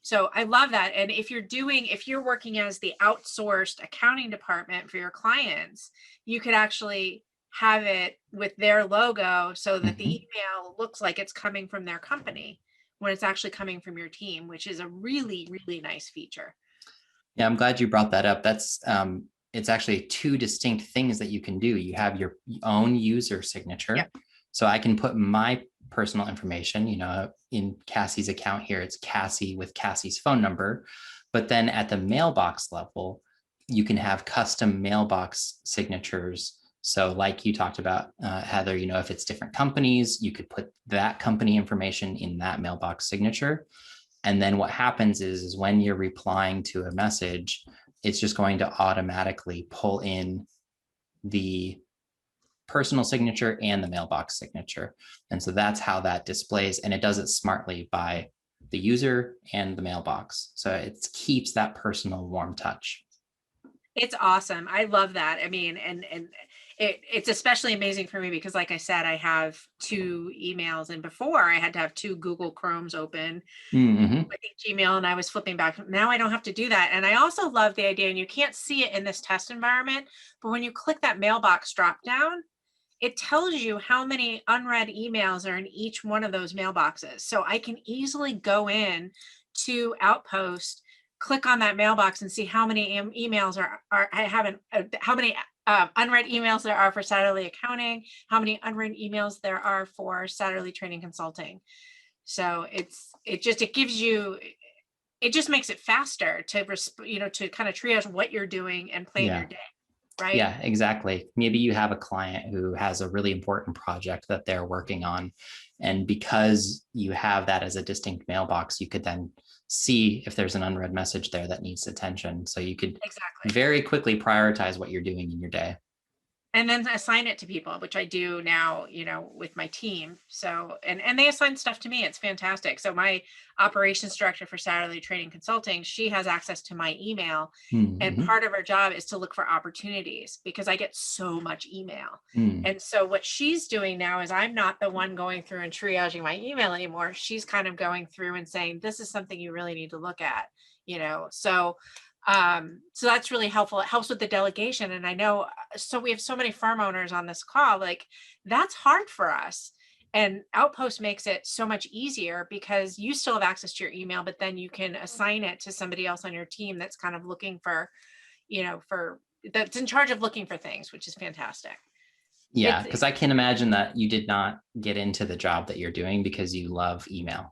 So I love that. And if you're working as the outsourced accounting department for your clients, you could actually have it with their logo so that the Mm-hmm. email looks like it's coming from their company when it's actually coming from your team, which is a really, really nice feature. Yeah, I'm glad you brought that up. That's it's actually 2 distinct things that you can do. You have your own user signature. Yep. So I can put my personal information, in Cassie's account here, it's Cassie with Cassie's phone number. But then at the mailbox level, you can have custom mailbox signatures. So like you talked about, Heather, if it's different companies, you could put that company information in that mailbox signature. And then what happens is when you're replying to a message, it's just going to automatically pull in the personal signature and the mailbox signature. And so that's how that displays, and it does it smartly by the user and the mailbox. So it keeps that personal warm touch. It's awesome. I love that. I mean, and it's especially amazing for me because, like I said, I have 2 emails, and before I had to have 2 Google Chromes open Mm-hmm. with each email, and I was flipping back. Now I don't have to do that. And I also love the idea, and you can't see it in this test environment, but when you click that mailbox drop down, it tells you how many unread emails are in each one of those mailboxes. So I can easily go in to Outpost, click on that mailbox and see how many emails are I haven't how many unread emails there are for Satterley accounting, how many unread emails there are for Satterley training consulting. So it gives you, it just makes it faster to to kind of triage what you're doing and plan your day, right? Yeah, exactly. Maybe you have a client who has a really important project that they're working on. And because you have that as a distinct mailbox, you could then see if there's an unread message there that needs attention. So you could Exactly. very quickly prioritize what you're doing in your day. And then assign it to people, which I do now, with my team. So, and they assign stuff to me. It's fantastic. So my operations director for Satterley Training Consulting, she has access to my email. And Mm-hmm. part of her job is to look for opportunities because I get so much email. Mm. And so what she's doing now is I'm not the one going through and triaging my email anymore. She's kind of going through and saying, this is something you really need to look at, so that's really helpful. It helps with the delegation. And I know, so we have so many firm owners on this call, like that's hard for us. And Outpost makes it so much easier because you still have access to your email, but then you can assign it to somebody else on your team that's kind of looking for, that's in charge of looking for things, which is fantastic. Yeah, because I can imagine that you did not get into the job that you're doing because you love email.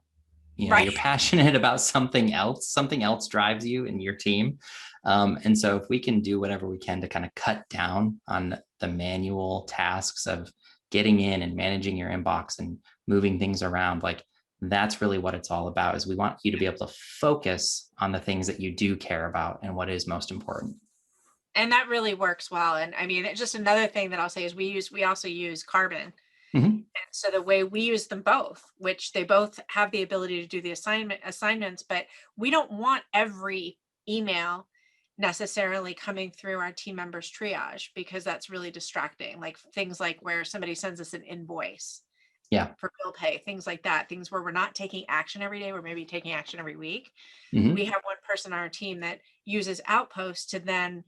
Right. You're passionate about something else drives you and your team. And so if we can do whatever we can to kind of cut down on the manual tasks of getting in and managing your inbox and moving things around, like that's really what it's all about, is we want you to be able to focus on the things that you do care about and what is most important. And that really works well. And I mean, it's just another thing that I'll say is we also use Carbon. Mm-hmm. And so the way we use them both, which they both have the ability to do the assignments, but we don't want every email necessarily coming through our team members triage because that's really distracting. Like things like where somebody sends us an invoice for bill pay, things like that, things where we're not taking action every day, we're maybe taking action every week. Mm-hmm. We have one person on our team that uses Outpost to then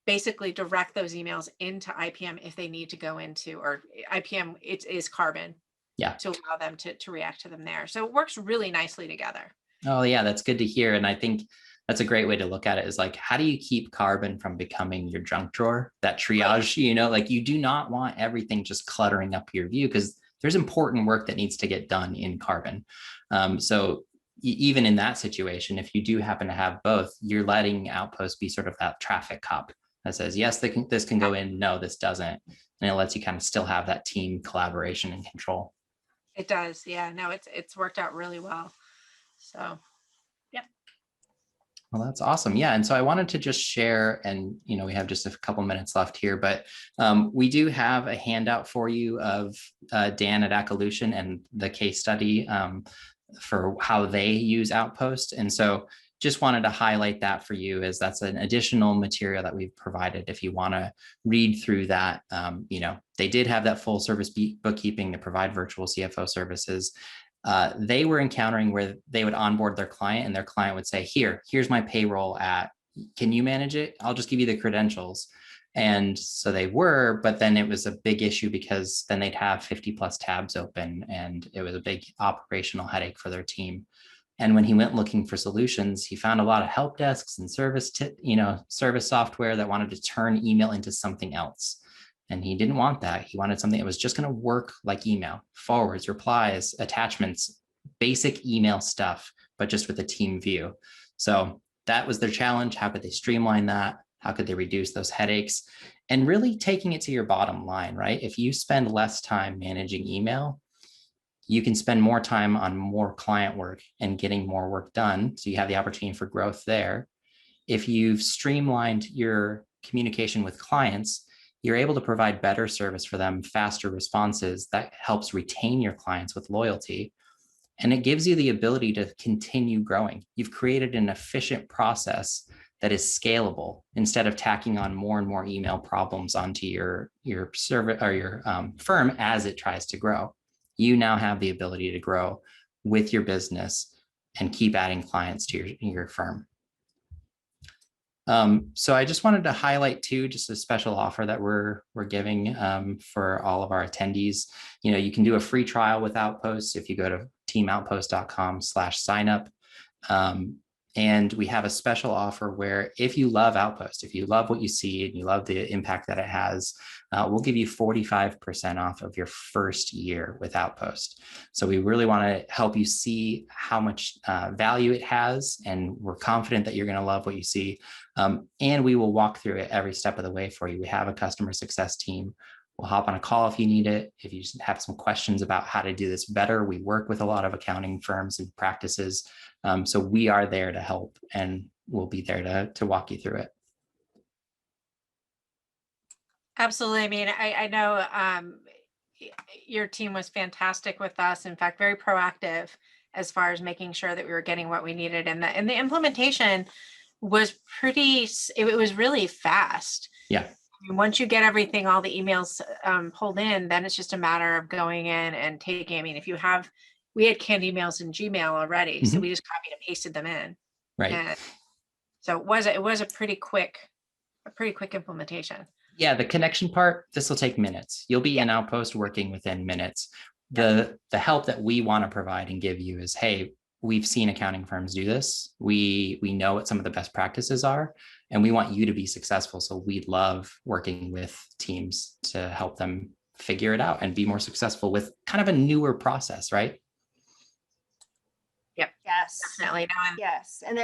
basically direct those emails into IPM if they need to go into, or IPM, it is Carbon. Yeah. To allow them to react to them there. So it works really nicely together. Oh yeah, that's good to hear. And I think that's a great way to look at it, is like, how do you keep Carbon from becoming your junk drawer, that triage, Right. like you do not want everything just cluttering up your view, because there's important work that needs to get done in Carbon. So even in that situation, if you do happen to have both, you're letting Outpost be sort of that traffic cop that says, yes, this can go in, no, this doesn't. And it lets you kind of still have that team collaboration and control. It does. Yeah, no, it's worked out really well. So, yeah. Well, that's awesome. Yeah. And so I wanted to just share, and, we have just a couple minutes left here, but we do have a handout for you of Dan at Acolution and the case study for how they use Outpost. And so just wanted to highlight that for you, as that's an additional material that we've provided. If you want to read through that, they did have that full service bookkeeping to provide virtual CFO services. They were encountering where they would onboard their client and their client would say, here's my payroll can you manage it? I'll just give you the credentials. And so they were, but then it was a big issue because then they'd have 50 plus tabs open, and it was a big operational headache for their team. And when he went looking for solutions, he found a lot of help desks and service software that wanted to turn email into something else. And he didn't want that. He wanted something that was just going to work like email: forwards, replies, attachments, basic email stuff, but just with a team view. So that was their challenge. How could they streamline that? How could they reduce those headaches? And really taking it to your bottom line, right? If you spend less time managing email, you can spend more time on more client work and getting more work done. So you have the opportunity for growth there. If you've streamlined your communication with clients, you're able to provide better service for them, faster responses that helps retain your clients with loyalty. And it gives you the ability to continue growing. You've created an efficient process that is scalable, instead of tacking on more and more email problems onto your service or your firm as it tries to grow. You now have the ability to grow with your business and keep adding clients to your firm. So I just wanted to highlight too, just a special offer that we're giving for all of our attendees. You can do a free trial with Outpost if you go to teamoutpost.com/signup. And we have a special offer where if you love Outpost, if you love what you see and you love the impact that it has, we'll give you 45% off of your first year with Outpost. So we really want to help you see how much value it has. And we're confident that you're going to love what you see. And we will walk through it every step of the way for you. We have a customer success team. We'll hop on a call if you need it. If you just have some questions about how to do this better, we work with a lot of accounting firms and practices. So we are there to help, and we'll be there to walk you through it. Absolutely. I mean, I know your team was fantastic with us. In fact, very proactive as far as making sure that we were getting what we needed. And the implementation was it was really fast. Yeah. I mean, once you get everything, all the emails pulled in, then it's just a matter of going in and taking. I mean, we had canned emails in Gmail already, so we just copied and pasted them in. Right. And so it was a pretty quick implementation. Yeah, the connection part, this will take minutes. You'll be in Outpost working within minutes. The help that we want to provide and give you is, hey, we've seen accounting firms do this. We know what some of the best practices are, and we want you to be successful. So we love working with teams to help them figure it out and be more successful with kind of a newer process, right? Yep. Yes. Definitely. Yes. And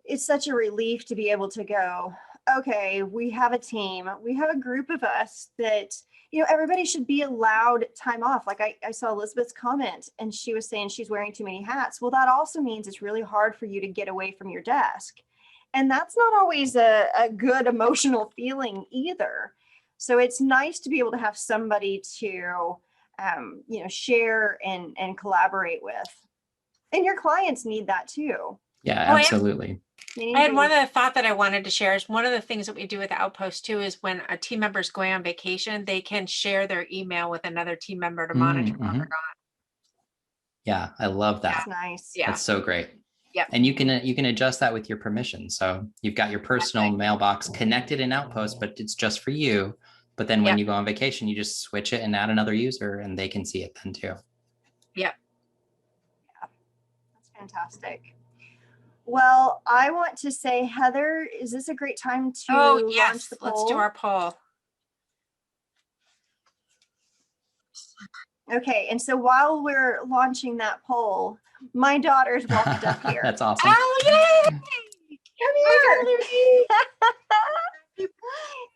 it's such a relief to be able to go, okay, we have a team, we have a group of us that, everybody should be allowed time off. Like I saw Elizabeth's comment and she was saying she's wearing too many hats. Well, that also means it's really hard for you to get away from your desk. And that's not always a good emotional feeling either. So it's nice to be able to have somebody to, share and collaborate with. And your clients need that too. Yeah, absolutely. I had one other thought that I wanted to share is one of the things that we do with Outpost too is when a team member is going on vacation, they can share their email with another team member to monitor while they're gone. Yeah, I love that. That's nice. Yeah. That's so great. Yep. And you can adjust that with your permission. So you've got your personal mailbox connected in Outpost, but it's just for you. But then when you go on vacation, you just switch it and add another user and they can see it then too. Yep. Yeah. That's fantastic. Well, I want to say, Heather, is this a great time to launch the poll? Let's do our poll. Okay, and so while we're launching that poll, my daughter's walked up here. That's awesome. Oh, yay! Come here.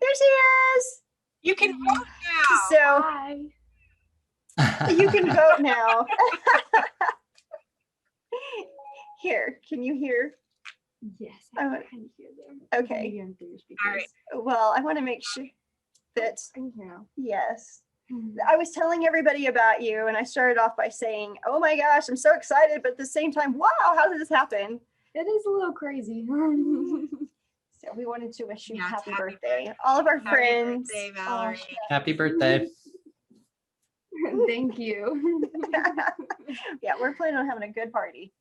There she is. You can vote now. So you can vote now. Here, can you hear? Yes, I I want- can hear them. Okay. Hear them through your speakers. All right. Well, I want to make sure that, I can hear now. yes. I was telling everybody about you, and I started off by saying, oh my gosh, I'm so excited, but at the same time, wow, how did this happen? It is a little crazy. So we wanted to wish you Yes, happy happy birthday. All of our Happy friends. birthday, Valerie. Happy birthday. Thank you. Yeah, we're planning on having a good party.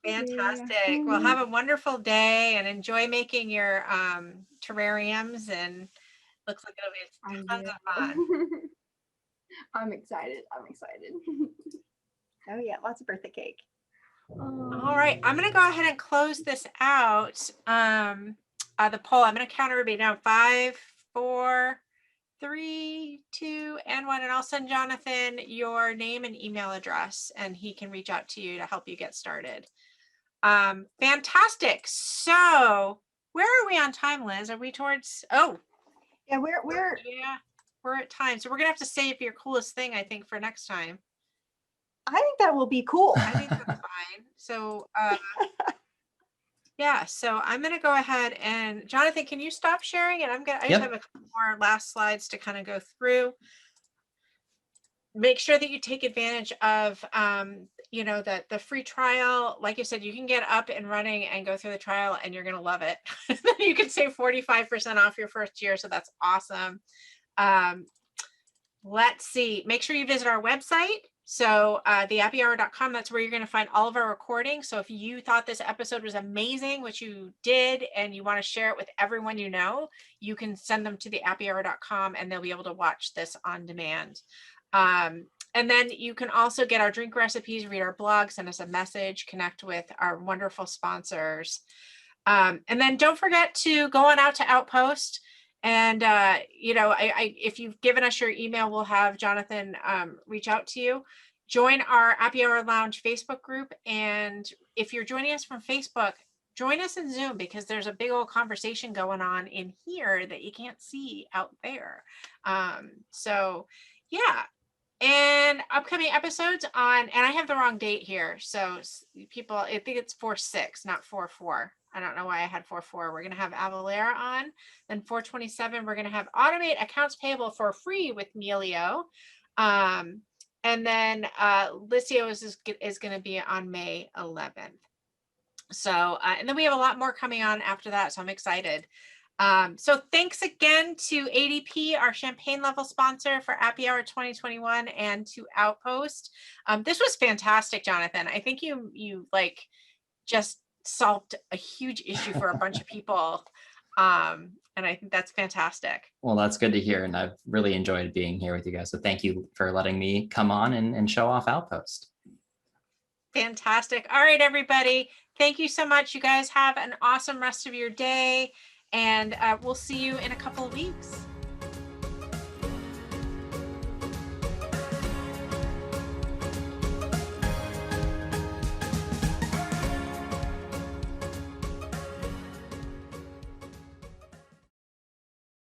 Fantastic. Well, have a wonderful day and enjoy making your terrariums, and looks like it'll be tons of fun. I'm excited. Oh yeah, lots of birthday cake. All right, I'm going to go ahead and close this out. The poll, I'm going to count everybody down. 5, 4, 3, 2, and 1. And I'll send Jonathan your name and email address, and he can reach out to you to help you get started. Fantastic. So where are we on time, Liz? Are we towards, Yeah, we're we're at time. So we're going to have to save your coolest thing, I think, for next time. I think that will be cool. I think that's fine. So, yeah, so I'm going to go ahead and Jonathan, can you stop sharing? And I just have a couple more last slides to kind of go through. Make sure that you take advantage of, the free trial. Like you said, you can get up and running and go through the trial and you're going to love it. You can save 45% off your first year. So that's awesome. Let's see, make sure you visit our website. So thehappyhour.com, that's where you're going to find all of our recordings. So if you thought this episode was amazing, which you did, and you want to share it with everyone you know, you can send them to thehappyhour.com and they'll be able to watch this on demand. And then you can also get our drink recipes, read our blog, send us a message, connect with our wonderful sponsors. And then don't forget to go on out to Outpost. And, if you've given us your email, we'll have Jonathan reach out to you. Join our Happy Hour Lounge Facebook group. And if you're joining us from Facebook, join us in Zoom, because there's a big old conversation going on in here that you can't see out there. So yeah. And upcoming episodes and I have the wrong date here. So people, I think it's 4/6, not 4/4. I don't know why I had 4/4. We're going to have Avalera on. Then 4/27, we're going to have Automate Accounts Payable for Free with Melio. And then Licio is going to be on May 11th. So, and then we have a lot more coming on after that. So I'm excited. So thanks again to ADP, our champagne level sponsor for Happy Hour 2021, and to Outpost. This was fantastic, Jonathan. I think you like just solved a huge issue for a bunch of people. And I think that's fantastic. Well, that's good to hear. And I've really enjoyed being here with you guys. So thank you for letting me come on and show off Outpost. Fantastic. All right, everybody. Thank you so much. You guys have an awesome rest of your day. And we'll see you in a couple of weeks.